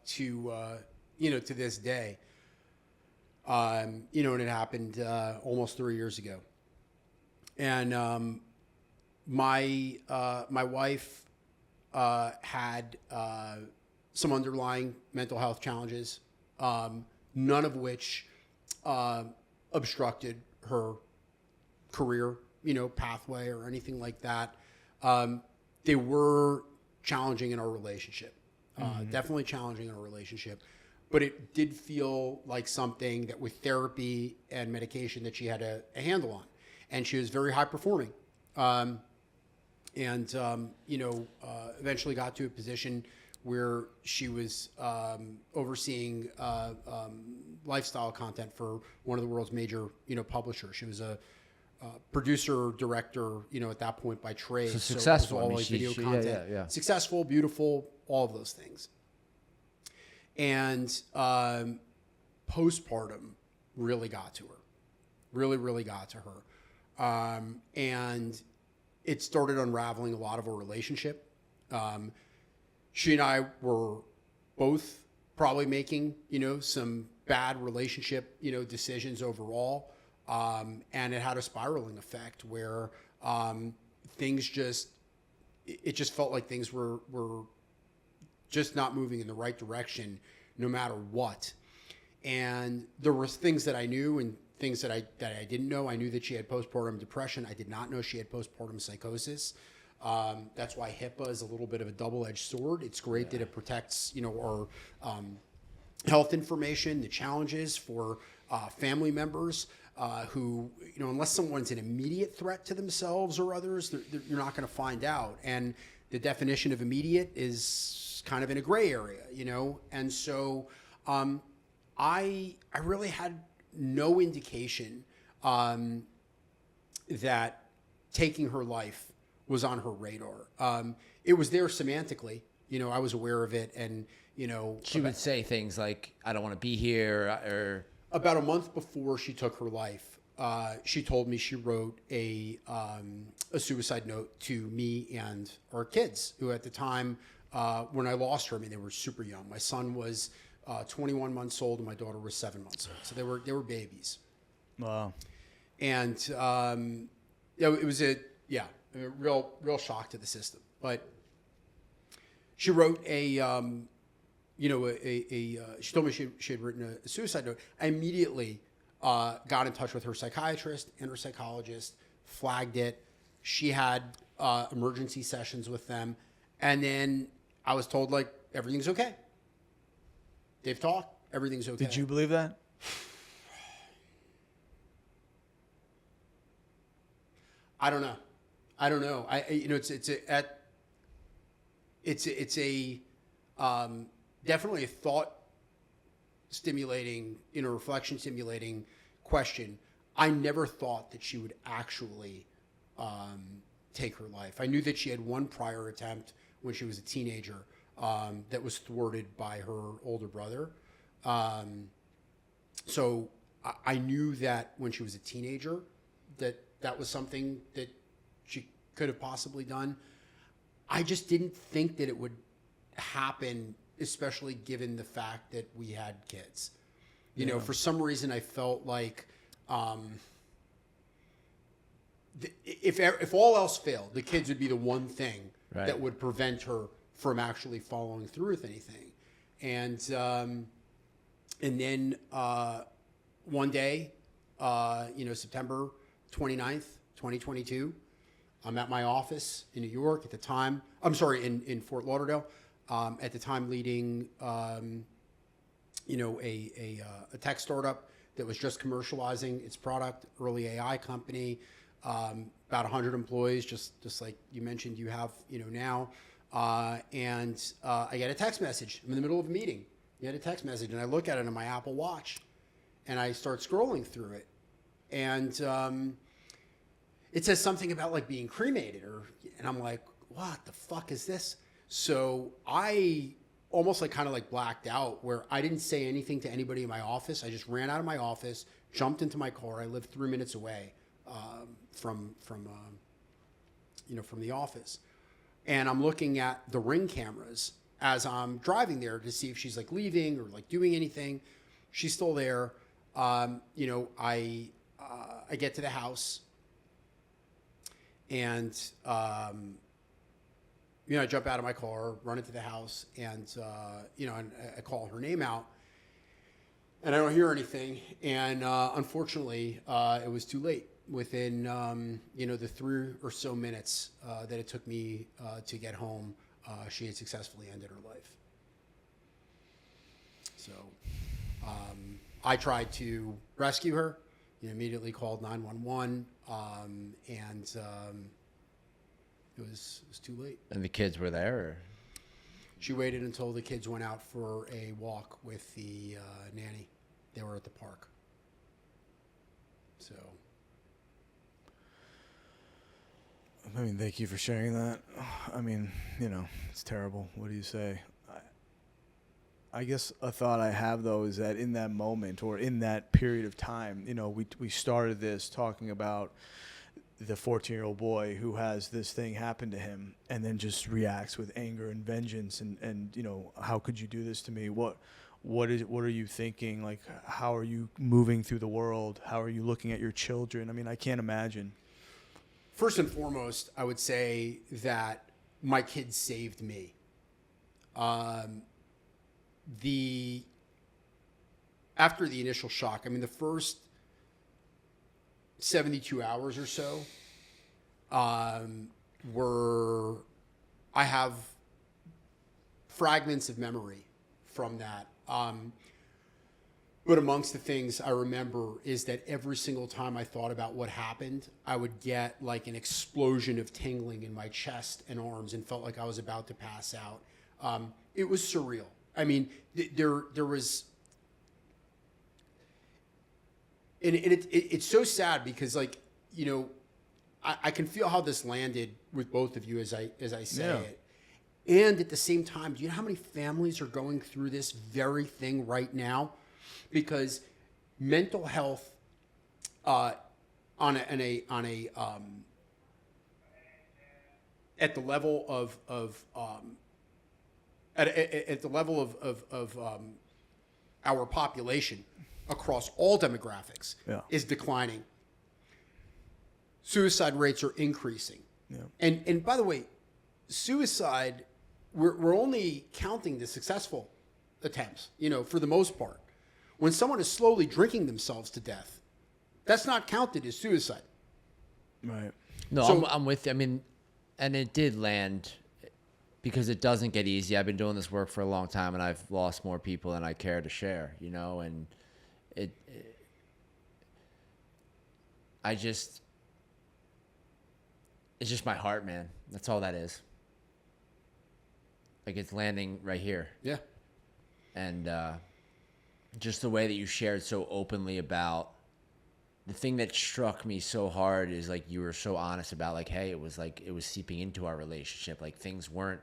to this day. And it happened almost 3 years ago. And my wife had some underlying mental health challenges, none of which obstructed her career, pathway or anything like that. They were challenging in our relationship, definitely challenging in our relationship, but it did feel like something that with therapy and medication that she had a handle on, and she was very high performing. and eventually got to a position where she was overseeing lifestyle content for one of the world's major publishers. She was a producer, director, at that point by trade. So successful. It was all like video content. Yeah. Successful, beautiful, all of those things. And postpartum really got to her. Really, really got to her. And it started unraveling a lot of our relationship. She and I were both probably making, some bad relationship, decisions overall. And it had a spiraling effect where things it just felt like things were just not moving in the right direction no matter what. And there were things that I knew and things that I didn't know. I knew that she had postpartum depression. I did not know she had postpartum psychosis. That's why HIPAA is a little bit of a double-edged sword. It's great that it protects, our health information, the challenges for family members who, unless someone's an immediate threat to themselves or others, you're not going to find out. And the definition of immediate is kind of in a gray area, And so I really had no indication that taking her life was on her radar. It was there semantically, I was aware of it, and She would say things like, "I don't want to be here," or about a month before she took her life, she told me she wrote a suicide note to me and our kids, who at the time when I lost her, they were super young. My son was 21 months old and my daughter was 7 months old. So they were babies. Wow. And it was a real shock to the system. But she wrote she told me she had written a suicide note. I immediately got in touch with her psychiatrist and her psychologist, flagged it. She had emergency sessions with them. And then I was told, everything's okay. They've talked. Everything's okay. Did you believe that? I don't know. It's definitely a thought stimulating, reflection stimulating question. I never thought that she would actually take her life. I knew that she had one prior attempt when she was a teenager that was thwarted by her older brother. So I knew that when she was a teenager that was something that she could have possibly done. I just didn't think that it would happen, especially given the fact that we had kids. For some reason I felt like if all else failed, the kids would be the one thing that would prevent her from actually following through with anything. And then one day, September 29th, 2022, I'm at my office in New York at the time. I'm sorry, in Fort Lauderdale, at the time leading, a tech startup that was just commercializing its product, early AI company, about 100 employees, just like you mentioned you have, now. And I get a text message. I'm in the middle of a meeting. I get a text message, and I look at it on my Apple Watch, and I start scrolling through it. And it says something about being cremated, and I'm like, what the fuck is this? So I almost kind of blacked out, where I didn't say anything to anybody in my office. I just ran out of my office, jumped into my car. I lived 3 minutes away from the office. And I'm looking at the Ring cameras as I'm driving there to see if she's leaving or doing anything. She's still there. I get to the house, and I jump out of my car, run into the house, and and I call her name out, and I don't hear anything. And unfortunately, it was too late. Within the 3 or so minutes that it took me to get home, she had successfully ended her life. So I tried to rescue her. Immediately called 911, and It was too late. And the kids were there? Or? She waited until the kids went out for a walk with the nanny. They were at the park. So. I mean, thank you for sharing that. I mean, it's terrible. What do you say? I guess a thought I have, though, is that in that moment or in that period of time, we started this talking about the 14-year-old boy who has this thing happen to him and then just reacts with anger and vengeance and how could you do this to me? What are you thinking? Like, how are you moving through the world? How are you looking at your children? I mean, I can't imagine. First and foremost, I would say that my kids saved me. After the initial shock, I mean, the first 72 hours or so I have fragments of memory from that. But amongst the things I remember is that every single time I thought about what happened, I would get like an explosion of tingling in my chest and arms and felt like I was about to pass out. It was surreal. I mean, there was, and it's so sad because I can feel how this landed with both of you as I say it. And at the same time, do you know how many families are going through this very thing right now? Because mental health at the level of our population across all demographics is declining. Suicide rates are increasing. Yeah. And by the way, suicide, we're only counting the successful attempts, for the most part. When someone is slowly drinking themselves to death, that's not counted as suicide. Right. No, So, I'm with you. I mean, and it did land because it doesn't get easy. I've been doing this work for a long time, and I've lost more people than I care to share, and it's just my heart, man. That's all that is. Like, it's landing right here. Yeah. And just the way that you shared so openly about the thing that struck me so hard is like you were so honest about like, hey, it was seeping into our relationship. Like, things weren't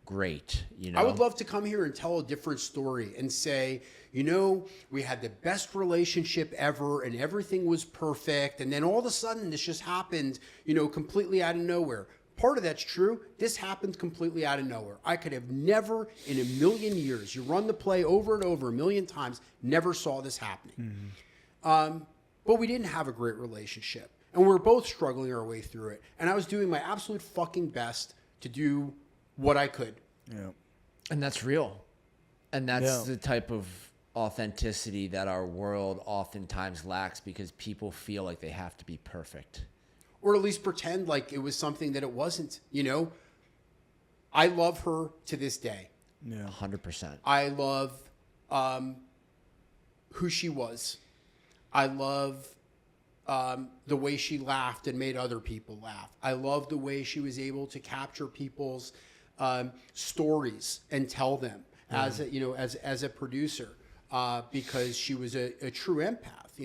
great, I would love to come here and tell a different story and say, we had the best relationship ever and everything was perfect. And then all of a sudden this just happened, completely out of nowhere. Part of that's true. This happened completely out of nowhere. I could have never in a million years, you run the play over and over a million times, never saw this happening. Mm-hmm. But we didn't have a great relationship. And we were both struggling our way through it. And I was doing my absolute fucking best to do what I could. Yeah. And that's real. And that's the type of authenticity that our world oftentimes lacks because people feel like they have to be perfect. Or at least pretend like it was something that it wasn't, I love her to this day. Yeah. 100%. I love who she was. I love the way she laughed and made other people laugh. I love the way she was able to capture people's stories and tell them as a producer because she was a true empath.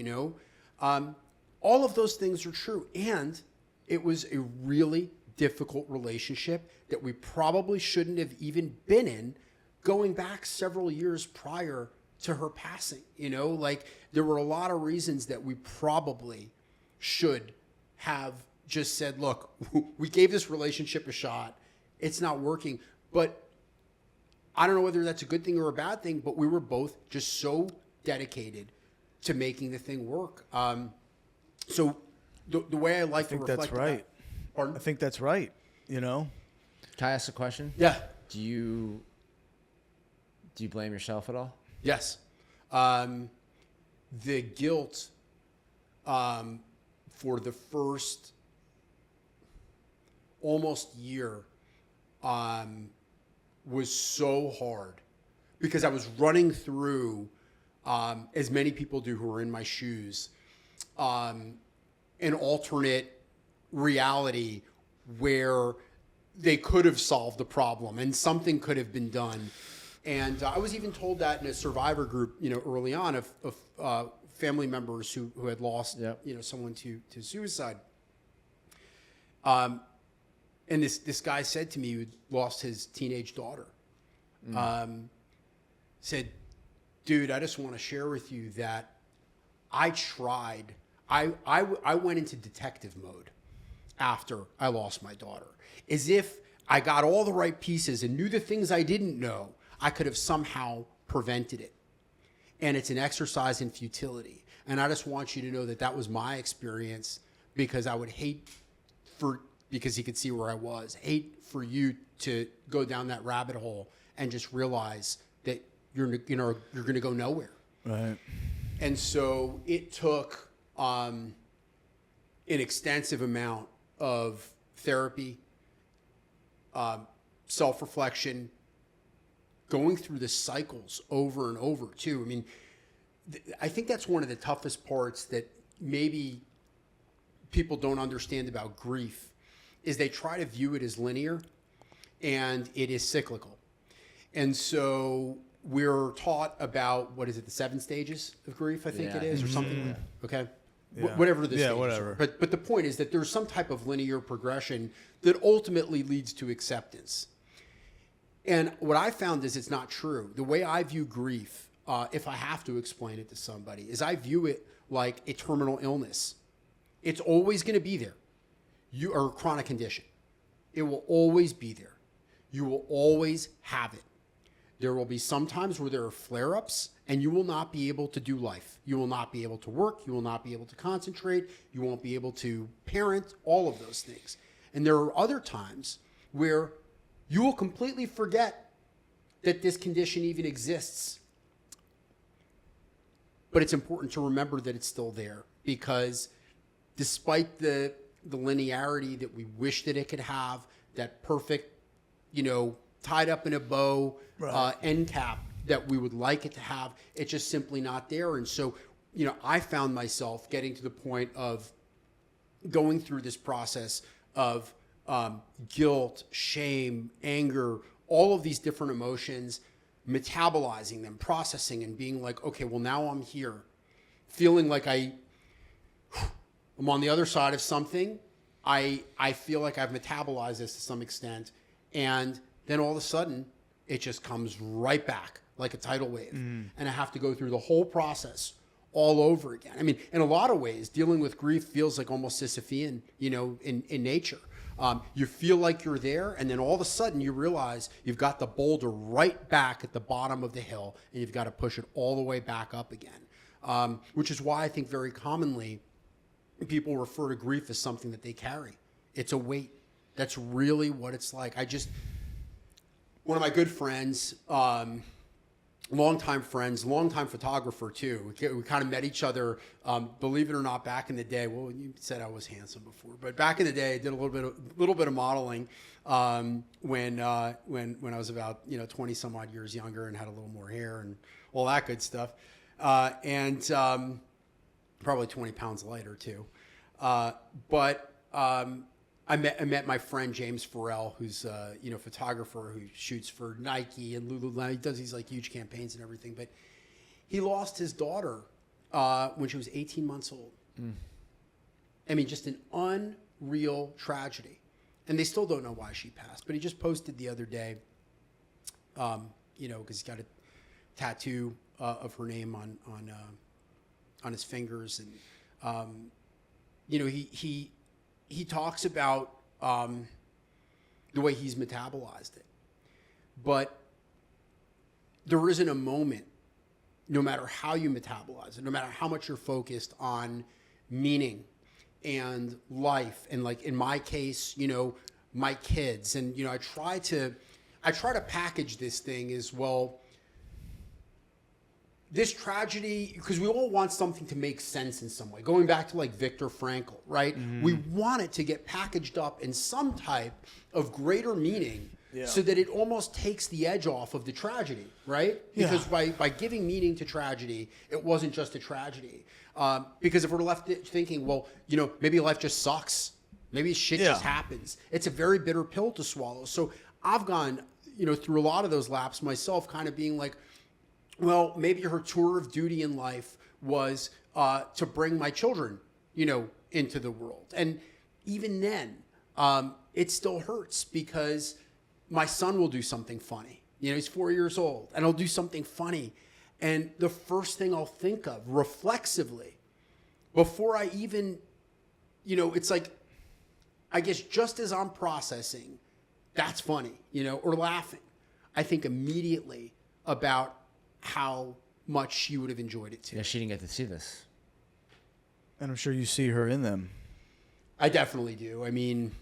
All of those things are true, and it was a really difficult relationship that we probably shouldn't have even been in going back several years prior to her passing. There were a lot of reasons that we probably should have just said, look, we gave this relationship a shot. It's not working. But I don't know whether that's a good thing or a bad thing, but we were both just so dedicated to making the thing work. So the way I like to reflect that's right. Pardon? I think that's right. Can I ask a question? Yeah. Do you blame yourself at all? Yes. The guilt for the first almost year was so hard because I was running through, as many people do who are in my shoes, an alternate reality where they could have solved the problem and something could have been done. And I was even told that in a survivor group, early on of family members who had lost, someone to suicide. And this guy said to me, who lost his teenage daughter, said, dude, I just want to share with you that I tried. I went into detective mode after I lost my daughter, as if I got all the right pieces and knew the things I didn't know, I could have somehow prevented it. And it's an exercise in futility. And I just want you to know that was my experience, because I would hate because he could see where I was, hate for you to go down that rabbit hole and just realize that you're going to go nowhere. Right. And so it took an extensive amount of therapy, self-reflection, going through the cycles over and over too. I mean, I think that's one of the toughest parts that maybe people don't understand about grief, is they try to view it as linear, and it is cyclical. And so we're taught about, what is it, the 7 stages of grief, I think it is, or something. Okay. Yeah. Whatever the stages whatever. are. But the point is that there's some type of linear progression that ultimately leads to acceptance. And what I found is it's not true. The way I view grief, if I have to explain it to somebody, is I view it like a terminal illness. It's always going to be there. You are a chronic condition. It will always be there. You will always have it. There will be some times where there are flare-ups, and you will not be able to do life. You will not be able to work. You will not be able to concentrate. You won't be able to parent, all of those things. And there are other times where you will completely forget that this condition even exists. But it's important to remember that it's still there, because despite the linearity that we wish that it could have, that perfect, tied up in a bow, end cap that we would like it to have, it's just simply not there. And so, I found myself getting to the point of going through this process of guilt, shame, anger, all of these different emotions, metabolizing them, processing, and being like, okay, well, now I'm here, feeling like I'm on the other side of something. I feel like I've metabolized this to some extent, and then all of a sudden it just comes right back like a tidal wave. And I have to go through the whole process all over again. I mean, in a lot of ways, dealing with grief feels like almost Sisyphean, in nature. You feel like you're there, and then all of a sudden you realize you've got the boulder right back at the bottom of the hill, and you've got to push it all the way back up again. Which is why I think very commonly people refer to grief as something that they carry. It's a weight. That's really what it's like. One of my good friends, longtime photographer too. We kind of met each other, believe it or not, back in the day. Well, you said I was handsome before, but back in the day, I did a little bit of modeling when I was about 20 some odd years younger and had a little more hair and all that good stuff, and probably 20 pounds lighter too. But I met my friend James Farrell, who's photographer who shoots for Nike and Lululemon. He does these like huge campaigns and everything. But he lost his daughter when she was 18 months old. I mean, just an unreal tragedy. And they still don't know why she passed. But he just posted the other day, because he's got a tattoo of her name on his fingers, and he talks about the way he's metabolized it. But there isn't a moment, no matter how you metabolize it, no matter how much you're focused on meaning and life, and like in my case, my kids, and I try to package this thing as well. This tragedy, because we all want something to make sense in some way. Going back to like Viktor Frankl, right? Mm-hmm. We want it to get packaged up in some type of greater meaning, so that it almost takes the edge off of the tragedy, right? Because by giving meaning to tragedy, it wasn't just a tragedy. Because if we're left thinking, well, maybe life just sucks, Maybe shit just happens. It's a very bitter pill to swallow. So I've gone, through a lot of those laps myself, kind of being like, well, maybe her tour of duty in life was to bring my children, into the world. And even then, it still hurts because my son will do something funny. He's 4 years old and he'll do something funny. And the first thing I'll think of reflexively before I even, it's like, I guess just as I'm processing, that's funny, or laughing, I think immediately about how much she would have enjoyed it too. Yeah, she didn't get to see this. And I'm sure you see her in them. I definitely do. I mean,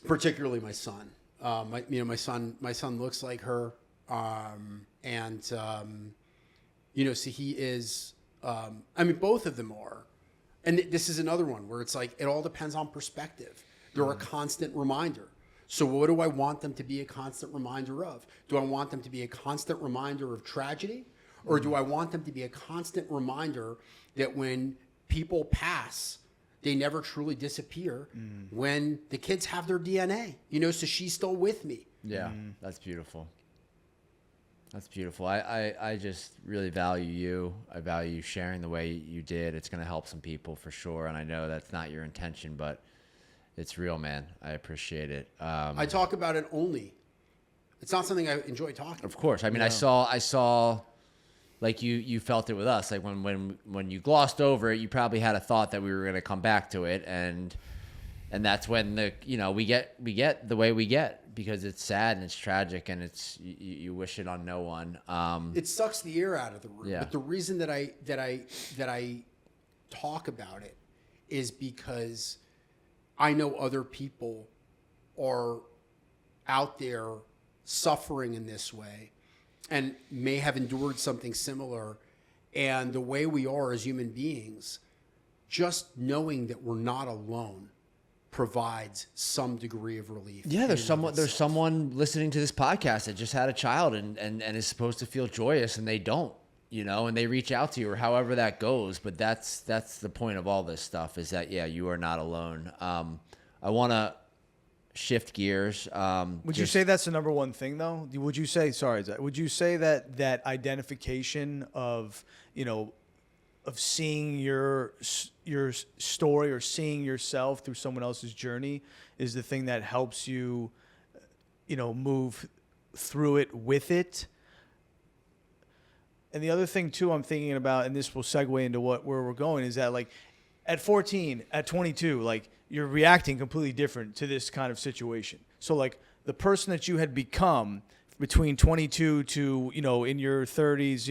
particularly my son. My son looks like her, so he is. Both of them are, and this is another one where it's like it all depends on perspective. They're a constant reminder. So what do I want them to be a constant reminder of? Do I want them to be a constant reminder of tragedy, or do I want them to be a constant reminder that when people pass, they never truly disappear when the kids have their DNA, so she's still with me. Yeah, that's beautiful. That's beautiful. I just really value you. I value you sharing the way you did. It's going to help some people for sure. And I know that's not your intention, but it's real, man. I appreciate it. I talk about it only. It's not something I enjoy talking Of course. I mean, I saw like you felt it with us. Like when you glossed over it, you probably had a thought that we were going to come back to it, and that's when we get the way we get because it's sad and it's tragic and it's you wish it on no one. It sucks the air out of the room. Yeah. But the reason that I talk about it is because I know other people are out there suffering in this way and may have endured something similar. And the way we are as human beings, just knowing that we're not alone provides some degree of relief. Yeah, there's someone listening to this podcast that just had a child and is supposed to feel joyous and they don't, and they reach out to you or however that goes. But that's the point of all this stuff is that, yeah, you are not alone. I want to shift gears. Would you say that's the number one thing though? Would you say that identification of, of seeing your story or seeing yourself through someone else's journey is the thing that helps you, move through it with it? And the other thing too I'm thinking about, and this will segue into where we're going, is that like at 14, at 22, like you're reacting completely different to this kind of situation. So like the person that you had become between 22 to, in your 30s,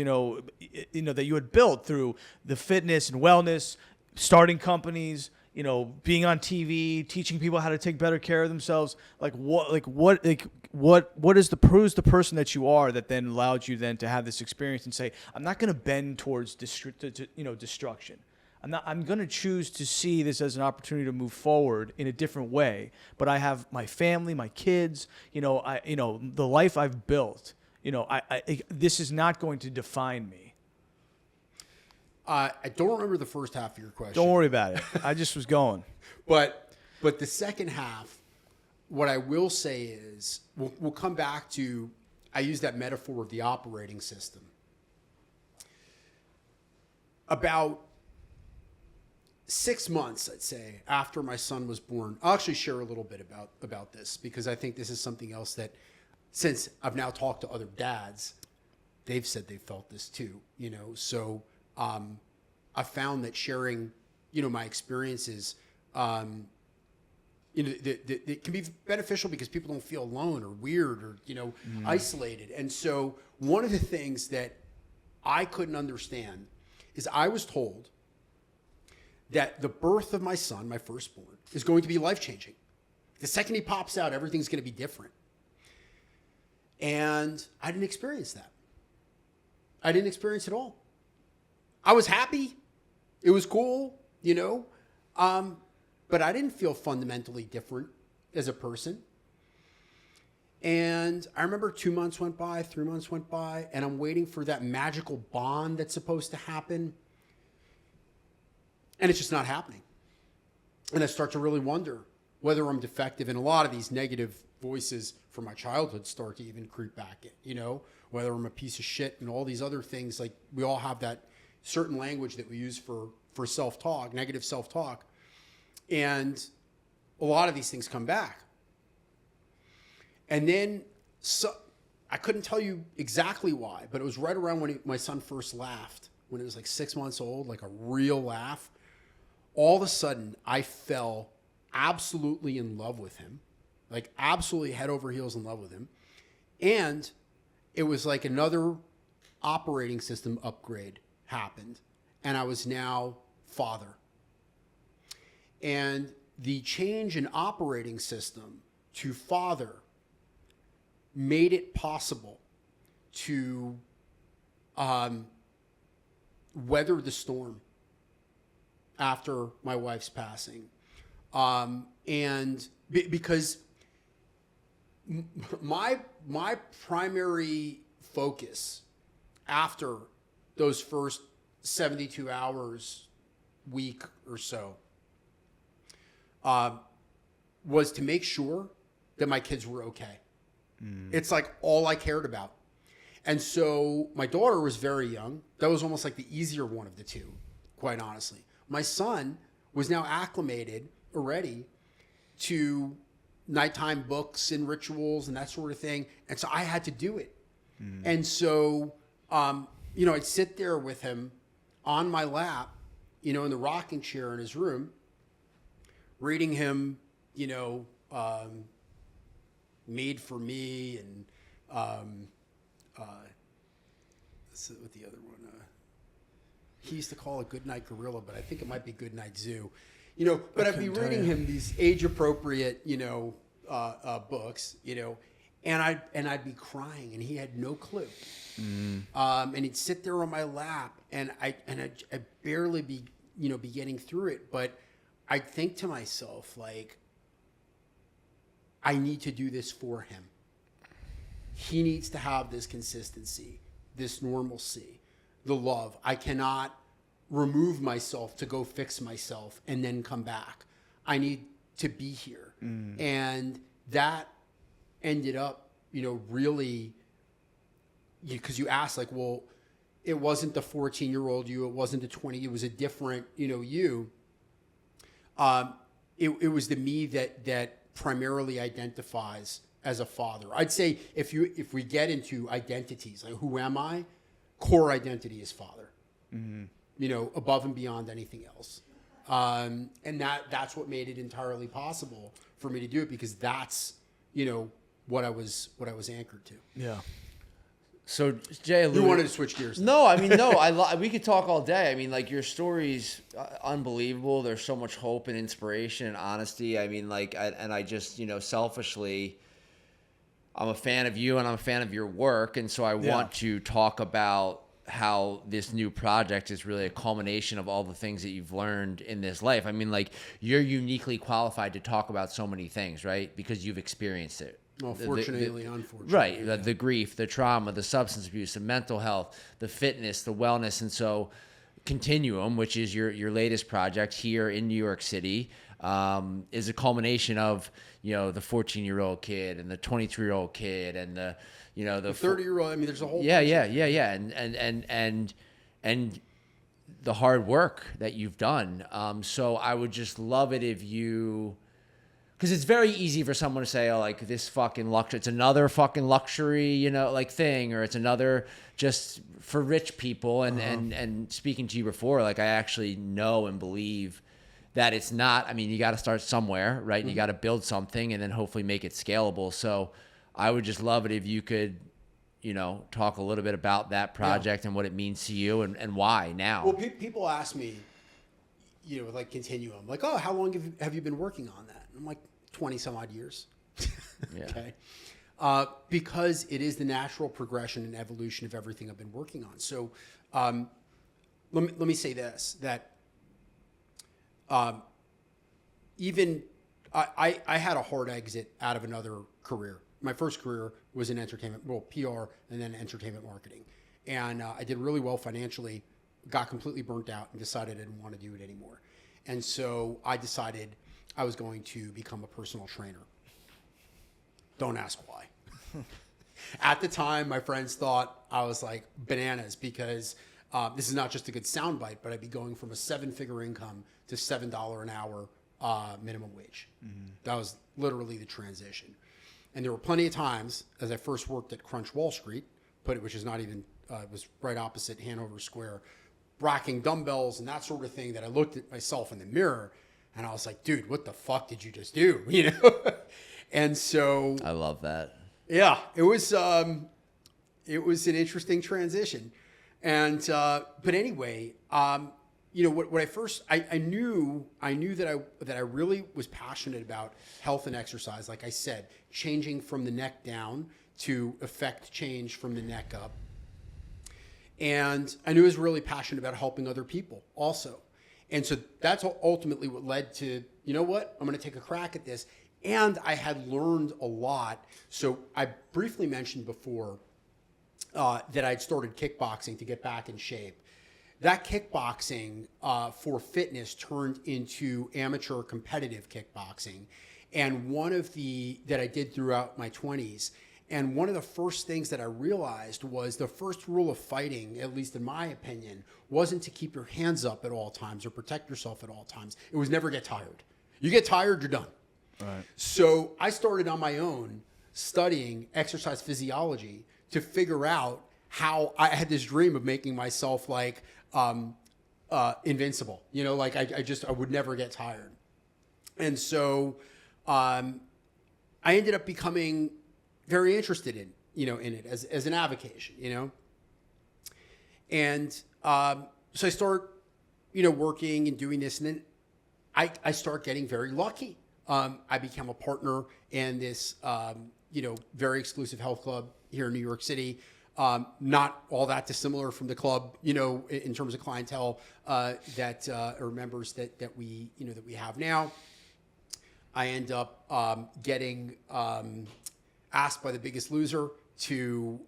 that you had built through the fitness and wellness, starting companies, being on TV, teaching people how to take better care of themselves. Who's the person that you are that then allowed you then to have this experience and say, I'm not going to bend towards destruction. I'm going to choose to see this as an opportunity to move forward in a different way. But I have my family, my kids, the life I've built. This is not going to define me. I don't remember the first half of your question. Don't worry about it. I just was going. But the second half, what I will say is, we'll come back to, I use that metaphor of the operating system. About 6 months, I'd say, after my son was born, I'll actually share a little bit about this because I think this is something else that, since I've now talked to other dads, they've said they felt this too, So I found that sharing, my experiences, it can be beneficial because people don't feel alone or weird or, isolated. And so one of the things that I couldn't understand is I was told that the birth of my son, my firstborn, is going to be life-changing. The second he pops out, everything's going to be different. And I didn't experience that. I didn't experience it all. I was happy. It was cool, but I didn't feel fundamentally different as a person. And I remember 2 months went by, 3 months went by, and I'm waiting for that magical bond that's supposed to happen. And it's just not happening. And I start to really wonder, whether I'm defective, and a lot of these negative voices from my childhood start to even creep back in, whether I'm a piece of shit and all these other things. Like, we all have that certain language that we use for self-talk, negative self-talk. And a lot of these things come back. And then, I couldn't tell you exactly why, but it was right around when my son first laughed, when it was like 6 months old, like a real laugh. All of a sudden, I fell absolutely in love with him, like absolutely head over heels in love with him. And it was like another operating system upgrade happened, and I was now father. And the change in operating system to father made it possible to weather the storm after my wife's passing. Because my primary focus after those first 72 hours, week or so, was to make sure that my kids were okay. It's like all I cared about. And so my daughter was very young. That was almost like the easier one of the two, quite honestly. My son was now acclimated already to nighttime books and rituals and that sort of thing. And so I had to do it. And so, I'd sit there with him on my lap, in the rocking chair in his room, reading him, Made for Me, and what's the other one? He used to call it Goodnight Gorilla, but I think it might be Goodnight Zoo. But I'd be reading him these age-appropriate, books, and I'd be crying, and he had no clue. And he'd sit there on my lap, and I'd barely be getting through it, but I'd think to myself, like, I need to do this for him. He needs to have this consistency, this normalcy, the love. I cannot remove myself to go fix myself and then come back. I need to be here. And that ended up, really, because you asked, like, well, it wasn't the 14-year-old you, it wasn't the 20, it was a different, you. It was the me that primarily identifies as a father. I'd say if we get into identities, like, who am I? Core identity is father. Above and beyond anything else. And that's what made it entirely possible for me to do it, because that's, what I was anchored to. Yeah. So, Jay, You wanted to switch gears. No, I mean, no. We could talk all day. I mean, like, your story's unbelievable. There's so much hope and inspiration and honesty. I mean, like, I just, selfishly, I'm a fan of you and I'm a fan of your work, and so I want to talk about how this new project is really a culmination of all the things that you've learned in this life. I mean, like, you're uniquely qualified to talk about so many things, right? Because you've experienced it. Well, fortunately, unfortunately. Right. Yeah. The grief, the trauma, the substance abuse, the mental health, the fitness, the wellness. And so Continuum, which is your latest project here in New York City, is a culmination of, the 14-year-old kid and the 23-year-old kid and the 30-year-old. I mean, there's a whole. Yeah. And the hard work that you've done. So I would just love it if you, because it's very easy for someone to say, oh, like, this fucking luxury, it's another fucking luxury, like, thing, or it's another just for rich people. And speaking to you before, like, I actually know and believe that it's not. I mean, you got to start somewhere, right? You got to build something and then hopefully make it scalable. So I would just love it if you could, talk a little bit about that project and what it means to you and why now. Well, people ask me, like, Continuum, like, oh, how long have you been working on that? And I'm like, 20 some odd years. Okay. Because it is the natural progression and evolution of everything I've been working on. So let me say this, that even I had a hard exit out of another career. My first career was in entertainment, PR, and then entertainment marketing. And I did really well financially, got completely burnt out, and decided I didn't want to do it anymore. And so I decided I was going to become a personal trainer. Don't ask why. At the time, my friends thought I was like bananas because this is not just a good soundbite, but I'd be going from a 7-figure income to $7 an hour minimum wage. That was literally the transition. And there were plenty of times as I first worked at Crunch Wall Street, which is not even, it was right opposite Hanover Square, racking dumbbells and that sort of thing, that I looked at myself in the mirror and I was like, dude, what the fuck did you just do? You know? And so I love that. yeah, it was an interesting transition. And, but anyway, you know, what I first, I knew that I really was passionate about health and exercise. Like I said, changing from the neck down to affect change from the neck up. And I knew I was really passionate about helping other people also. And so that's ultimately what led to, you know what, I'm going to take a crack at this. And I had learned a lot. So I briefly mentioned before that I'd started kickboxing to get back in shape. That kickboxing for fitness turned into amateur competitive kickboxing. And one of that I did throughout my 20s. And one of the first things that I realized was the first rule of fighting, at least in my opinion, wasn't to keep your hands up at all times or protect yourself at all times. It was never get tired. You get tired, you're done. Right. So I started on my own studying exercise physiology to figure out how I had this dream of making myself like invincible, you know, like I would never get tired. And so I ended up becoming very interested in it as an avocation, you know. And so I start, working and doing this, and then I start getting very lucky. I became a partner in this, very exclusive health club here in New York City. Not all that dissimilar from the club, in terms of clientele or members that we have now. I end up getting asked by the Biggest Loser to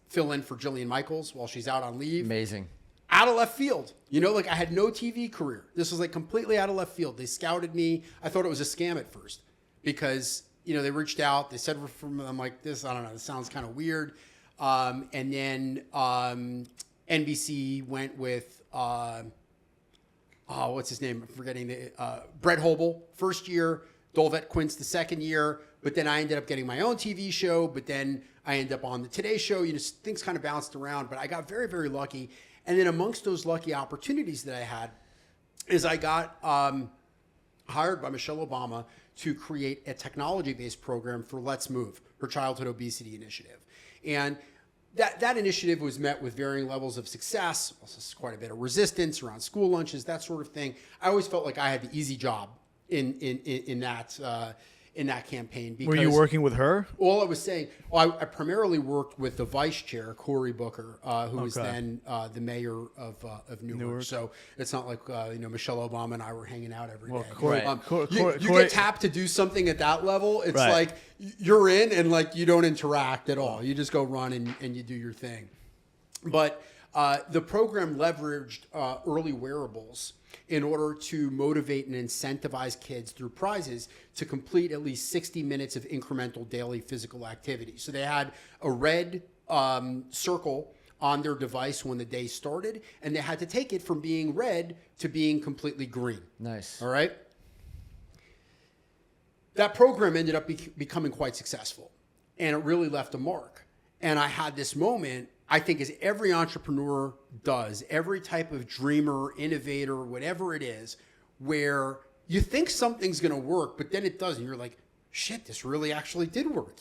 fill in for Jillian Michaels while she's out on leave. Amazing. Out of left field, like I had no TV career. This was like completely out of left field. They scouted me. I thought it was a scam at first because, they reached out. They said, I'm like, this, I don't know, this sounds kind of weird. And then NBC went with, what's his name? I'm forgetting Brett Hobel, first year, Dolvett Quince the second year. But then I ended up getting my own TV show. But then I ended up on the Today Show. Things kind of bounced around. But I got very, very lucky. And then amongst those lucky opportunities that I had is I got hired by Michelle Obama to create a technology-based program for Let's Move, her childhood obesity initiative. And that initiative was met with varying levels of success, also quite a bit of resistance around school lunches, that sort of thing. I always felt like I had the easy job in that campaign. Because were you working with her? All I was saying, I primarily worked with the vice chair, Cory Booker, who was then the mayor of Newark. So it's not like Michelle Obama and I were hanging out every day. Cory, you get tapped to do something at that level. It's like you're in and like you don't interact at all. You just go run and you do your thing. But the program leveraged early wearables in order to motivate and incentivize kids through prizes to complete at least 60 minutes of incremental daily physical activity. So they had a red circle on their device when the day started, and they had to take it from being red to being completely green. Nice. All right? That program ended up becoming quite successful, and it really left a mark. And I had this moment, I think, as every entrepreneur does, every type of dreamer, innovator, whatever it is, where you think something's going to work, but then it doesn't. You're like, shit, this really actually did work,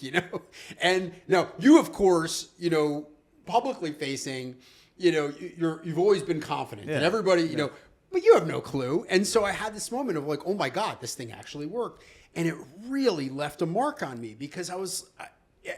And now you, of course, publicly facing, you've always been confident and everybody, but you have no clue. And so I had this moment of like, oh my God, this thing actually worked. And it really left a mark on me because I was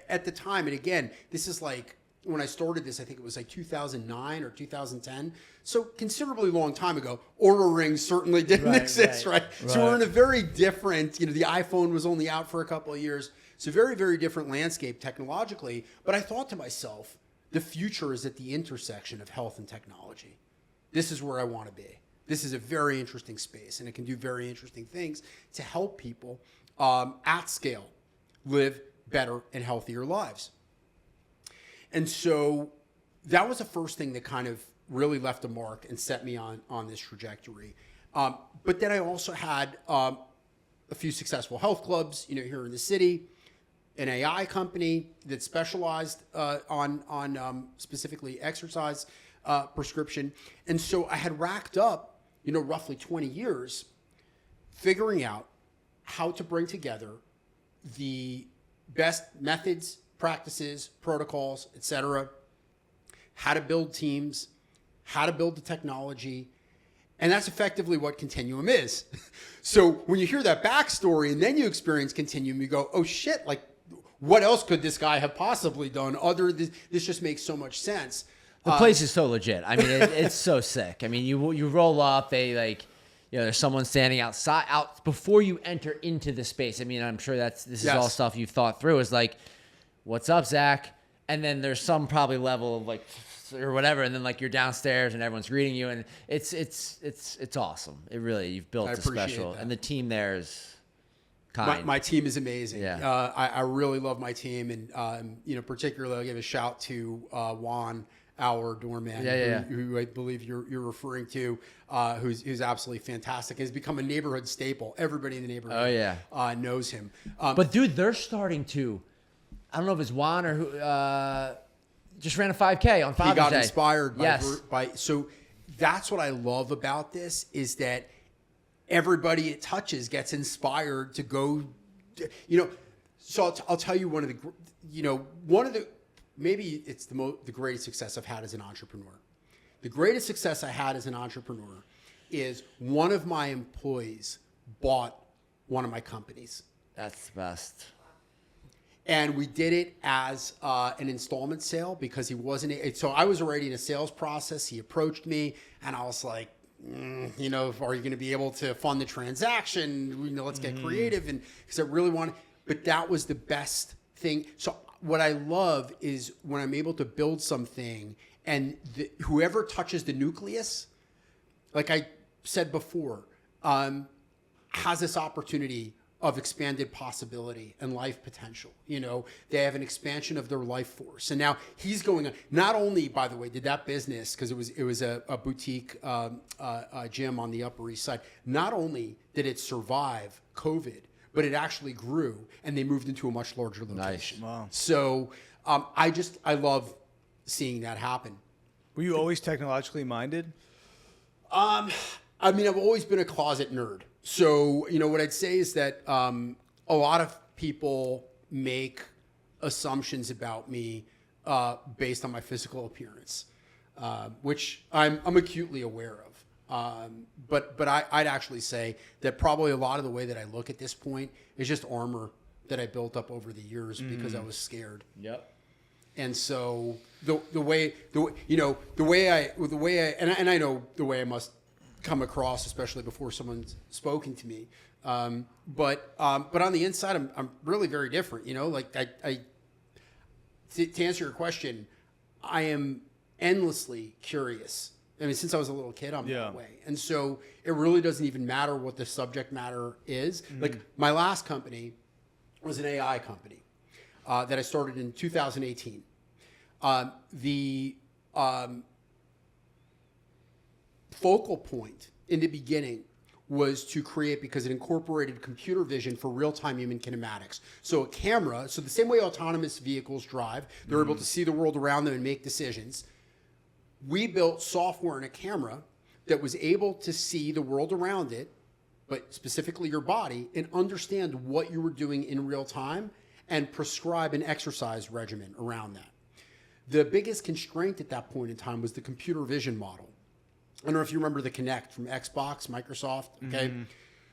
at the time, and again, this is like, when I started this, I think it was like 2009 or 2010. So considerably long time ago. Oura rings certainly didn't exist, right? So we're in a very different, the iPhone was only out for a couple of years. So very, very different landscape technologically. But I thought to myself, the future is at the intersection of health and technology. This is where I want to be. this is a very interesting space, and it can do very interesting things to help people at scale live better and healthier lives. And so that was the first thing that kind of really left a mark and set me on this trajectory. But then I also had a few successful health clubs, here in the city, an AI company that specialized on specifically exercise prescription. And so I had racked up, roughly 20 years figuring out how to bring together the best methods, practices, protocols, et cetera, how to build teams, how to build the technology. And that's effectively what Continuum is. So when you hear that backstory and then you experience Continuum, you go, oh shit, like what else could this guy have possibly done other than this? Just makes so much sense. The place is so legit. I mean, it's so sick. I mean, you roll up, there's someone standing out before you enter into the space. I mean, I'm sure this is all stuff you've thought through. Is like, what's up, Zach? And then there's some probably level of or whatever, and then you're downstairs and everyone's greeting you, and it's awesome. It really, you've built a special, and the team there is kind. My team is amazing. Yeah. I really love my team, and particularly I'll give a shout to Juan, our doorman, who I believe you're referring to, who's absolutely fantastic. Has become a neighborhood staple. Everybody in the neighborhood knows him. But dude, they're starting to. I don't know if it's Juan or who. Just ran a 5K on Father's Day. He got inspired by so that's what I love about this, is that everybody it touches gets inspired to go, so I'll tell you one of the maybe it's the greatest success I've had as an entrepreneur. The greatest success I had as an entrepreneur is one of my employees bought one of my companies. That's the best. And we did it as an installment sale because he wasn't. So I was already in a sales process. He approached me, and I was like, are you going to be able to fund the transaction? Let's get creative, and because I really want. But that was the best thing. So what I love is when I'm able to build something, and whoever touches the nucleus, like I said before, has this opportunity of expanded possibility and life potential. They have an expansion of their life force. And now he's going on. Not only, by the way, did that business, because it was a boutique gym on the Upper East Side, not only did it survive COVID, but it actually grew, and they moved into a much larger location. Nice. Wow. So I love seeing that happen. Were you always technologically minded? I've always been a closet nerd. So, what I'd say is that a lot of people make assumptions about me based on my physical appearance, which I'm acutely aware of. But I'd actually say that probably a lot of the way that I look at this point is just armor that I built up over the years because I was scared. Yep. And so the way I must come across, especially before someone's spoken to me. But on the inside, I'm really very different. To answer your question, I am endlessly curious. Since I was a little kid, I'm that way. And so it really doesn't even matter what the subject matter is. Like my last company was an AI company that I started in 2018. The focal point in the beginning was to create, because it incorporated computer vision for real-time human kinematics. So a camera, so the same way autonomous vehicles drive, they're able to see the world around them and make decisions. We built software and a camera that was able to see the world around it, but specifically your body, and understand what you were doing in real time and prescribe an exercise regimen around that. The biggest constraint at that point in time was the computer vision model. I don't know if you remember the Kinect from Xbox, Microsoft, okay?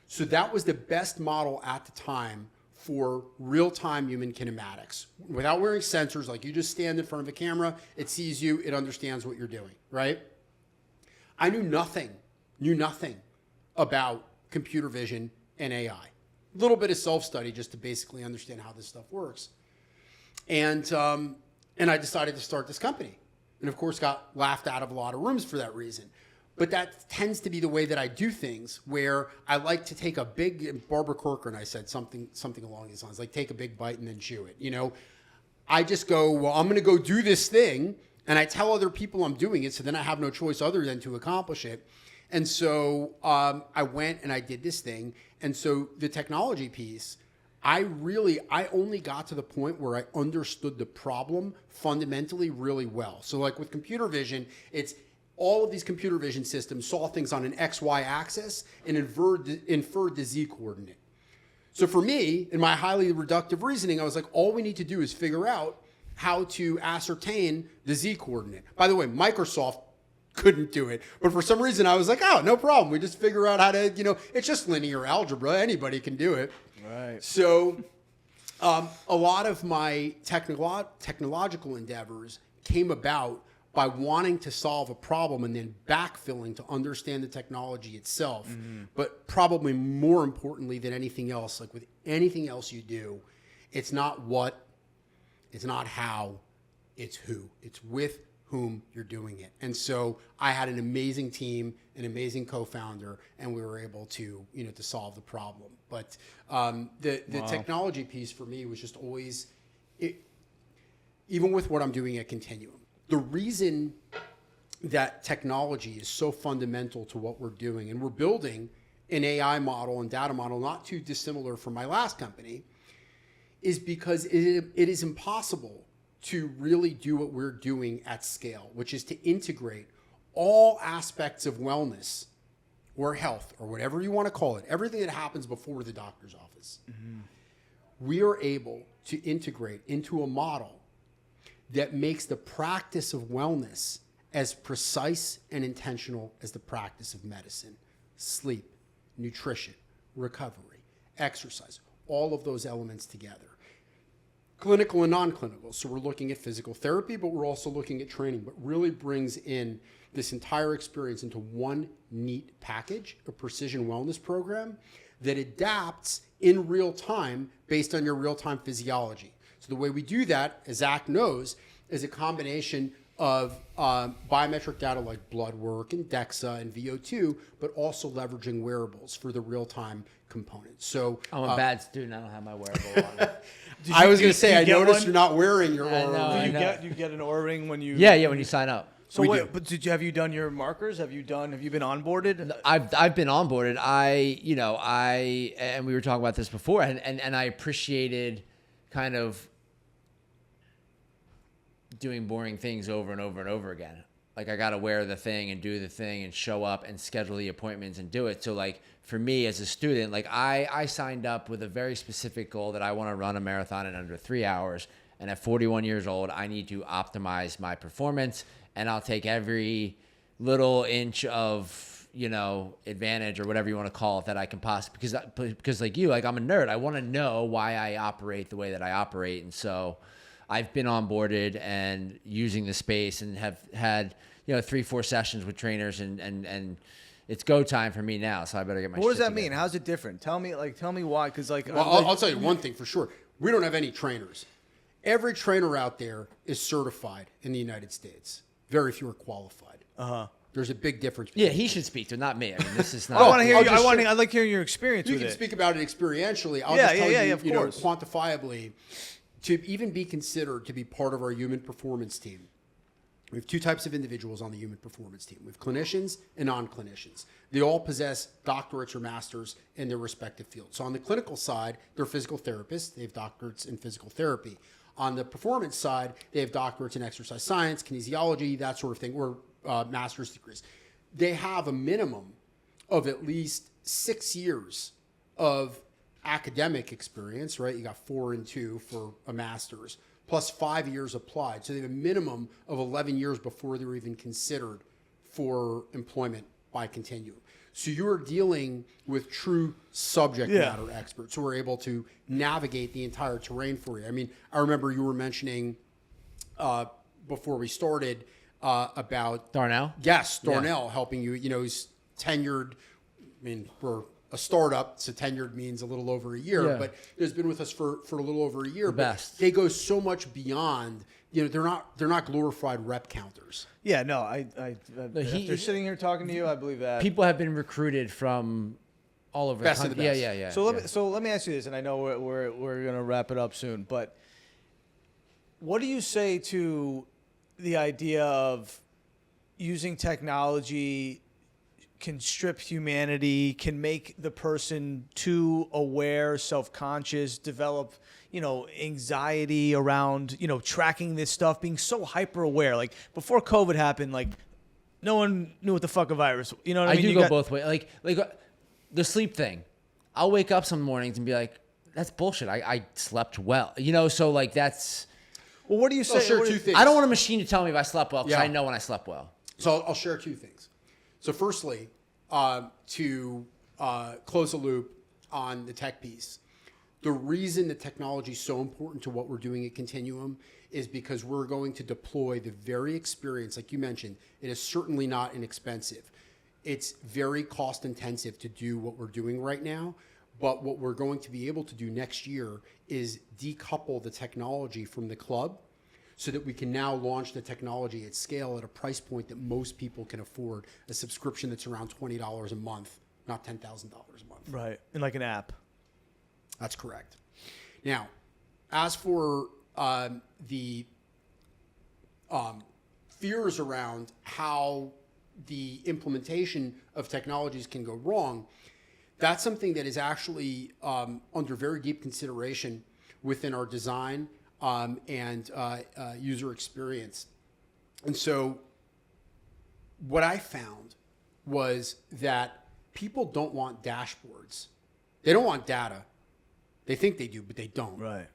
So that was the best model at the time for real-time human kinematics. Without wearing sensors, like you just stand in front of a camera, it sees you, it understands what you're doing, right? I knew nothing about computer vision and AI. A little bit of self-study just to basically understand how this stuff works. And I decided to start this company. And of course got laughed out of a lot of rooms for that reason. But that tends to be the way that I do things, where I like to take a big, Barbara Corcoran, I said something along these lines, like take a big bite and then chew it. You know, I just go, well, I'm going to go do this thing, and I tell other people I'm doing it, so then I have no choice other than to accomplish it. And so I went and I did this thing. And so the technology piece, I only got to the point where I understood the problem fundamentally really well. So like with computer vision, it's all of these computer vision systems saw things on an XY axis and inferred the Z coordinate. So for me, in my highly reductive reasoning, I was like, all we need to do is figure out how to ascertain the Z coordinate. By the way, Microsoft couldn't do it. But for some reason, I was like, oh, no problem. We just figure out how to, it's just linear algebra. Anybody can do it. Right. So a lot of my technological endeavors came about by wanting to solve a problem and then backfilling to understand the technology itself. Mm-hmm. But probably more importantly than anything else, like with anything else you do, it's not what, it's not how, it's who. It's with whom you're doing it. And so I had an amazing team, an amazing co-founder, and we were able to, to solve the problem. But the technology piece for me was just always, even with what I'm doing at Continuum, the reason that technology is so fundamental to what we're doing, and we're building an AI model and data model not too dissimilar from my last company, is because it is impossible to really do what we're doing at scale, which is to integrate all aspects of wellness or health or whatever you want to call it, everything that happens before the doctor's office. Mm-hmm. We are able to integrate into a model that makes the practice of wellness as precise and intentional as the practice of medicine, sleep, nutrition, recovery, exercise, all of those elements together. Clinical and non-clinical. So we're looking at physical therapy, but we're also looking at training, but really brings in this entire experience into one neat package, a precision wellness program that adapts in real time based on your real-time physiology. So the way we do that, as Zach knows, is a combination of biometric data like blood work and DEXA and VO2, but also leveraging wearables for the real-time component. So I'm a bad student. I don't have my wearable on. I was going to say, I noticed you're not wearing your Oura Do ring. you get an Oura ring when you? Yeah, when you sign up. So wait, but have you done your markers? Have you been onboarded? I've been onboarded. And we were talking about this before, and I appreciated kind of doing boring things over and over and over again. Like I got to wear the thing and do the thing and show up and schedule the appointments and do it. So like for me as a student, like I signed up with a very specific goal that I want to run a marathon in under 3 hours. And at 41 years old, I need to optimize my performance, and I'll take every little inch of, advantage or whatever you want to call it that I can possibly, because like you, like I'm a nerd. I want to know why I operate the way that I operate. And so I've been onboarded and using the space and have had, 3-4 sessions with trainers and it's go time for me now. So I better get my What does shit that together. mean? How's it different? Tell me why. Cause Well, I'll tell you one thing for sure. We don't have any trainers. Every trainer out there is certified in the United States. Very few are qualified. Uh-huh. There's a big difference. Yeah, he should speak to, not me. I mean, this is not. I want to hear. I'll I like hearing your experience You with can it. speak about it experientially. I'll just tell you, of course. quantifiably, to even be considered to be part of our human performance team. We have two types of individuals on the human performance team. We have clinicians and non-clinicians. They all possess doctorates or masters in their respective fields. So on the clinical side, they're physical therapists. They have doctorates in physical therapy. On the performance side, they have doctorates in exercise science, kinesiology, that sort of thing, or master's degrees. They have a minimum of at least 6 years of academic experience, right? You got 4 and 2 for a master's, plus 5 years applied. So they have a minimum of 11 years before they're even considered for employment by Continuum. So you're dealing with true subject matter experts who are able to navigate the entire terrain for you. I mean, I remember you were mentioning before we started about Darnell? Yes, Darnell helping you. He's tenured. I mean, we're a startup, so tenured means a little over a year, Yeah. but has been with us for a little over a year. But best. they go so much beyond. They're not glorified rep counters. Yeah, no, after sitting here talking to you, I believe that. People have been recruited from all over Best the of the country. best. Yeah. So let me ask you this, and I know we're gonna wrap it up soon, but what do you say to the idea of using technology can strip humanity, can make the person too aware, self-conscious, develop, anxiety around, tracking this stuff, being so hyper aware. Like before COVID happened, like no one knew what the fuck a virus. You know what I mean? I do go both ways. Like the sleep thing. I'll wake up some mornings and be like, that's bullshit. I slept well. So like that's. Well, what do you say? I'll share two things. I don't want a machine to tell me if I slept well because Yeah. I know when I slept well. So I'll share two things. So firstly, to close the loop on the tech piece, the reason the technology is so important to what we're doing at Continuum is because we're going to deploy the very experience, like you mentioned. It is certainly not inexpensive. It's very cost intensive to do what we're doing right now. But what we're going to be able to do next year is decouple the technology from the club so that we can now launch the technology at scale at a price point that most people can afford, a subscription that's around $20 a month, not $10,000 a month. Right, and like an app. That's correct. Now, as for the fears around how the implementation of technologies can go wrong, that's something that is actually under very deep consideration within our design and user experience. And so what I found was that people don't want dashboards. They don't want data. They think they do, but they don't. Right.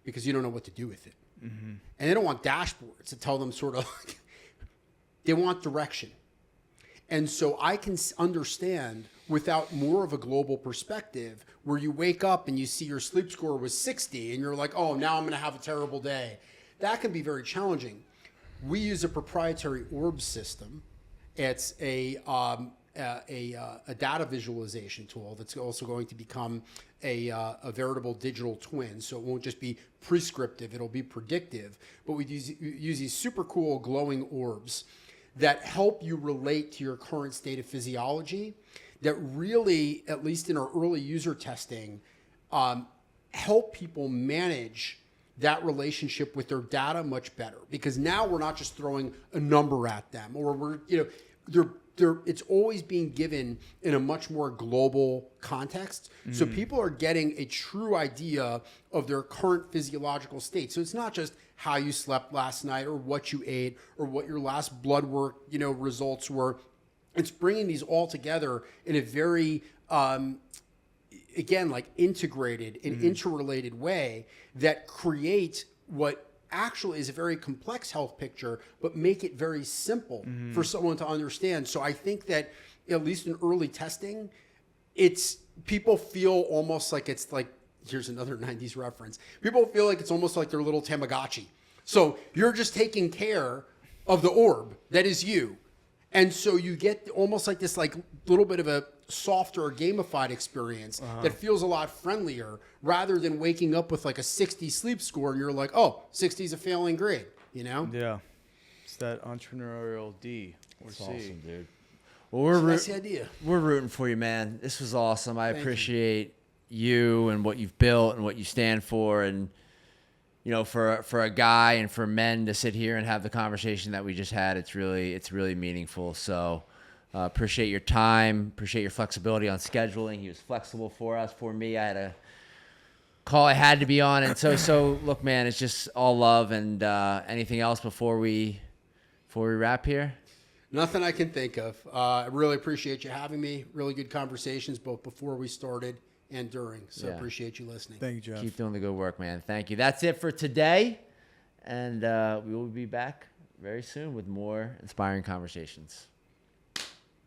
Because you don't know what to do with it. Mm-hmm. And they don't want dashboards to tell them sort of like, they want direction. And so I can understand without more of a global perspective where you wake up and you see your sleep score was 60 and you're like, oh, now I'm going to have a terrible day. That can be very challenging. We use a proprietary orb system. It's a data visualization tool that's also going to become a veritable digital twin. So it won't just be prescriptive, it'll be predictive. But we use these super cool glowing orbs that help you relate to your current state of physiology that really, at least in our early user testing, help people manage that relationship with their data much better. Because now we're not just throwing a number at them, or it's always being given in a much more global context. Mm-hmm. So people are getting a true idea of their current physiological state. So it's not just how you slept last night or what you ate or what your last blood work, results were. It's bringing these all together in a very, again, like integrated and interrelated way that create what actually is a very complex health picture, but make it very simple for someone to understand. So I think that at least in early testing, people feel almost like it's like, here's another 90s reference. People feel like it's almost like their little Tamagotchi. So you're just taking care of the orb that is you. And so you get almost like this like little bit of a softer gamified experience that feels a lot friendlier rather than waking up with like a 60 sleep score and you're like, oh, 60 is a failing grade, Yeah. It's that entrepreneurial D or C. Awesome, dude. Well, that's the idea. We're rooting for you, man. This was awesome. I appreciate you and what you've built and what you stand for. And, for a guy and for men to sit here and have the conversation that we just had, it's really meaningful. So appreciate your time, appreciate your flexibility on scheduling. He was flexible for me. I had a call I had to be on. And so look, man, it's just all love. And anything else before we wrap here? Nothing I can think of. I really appreciate you having me. Really good conversations both before we started and during. So appreciate you listening. Thank you, Jeff. Keep doing the good work, man. Thank you. That's it for today. And we will be back very soon with more inspiring conversations.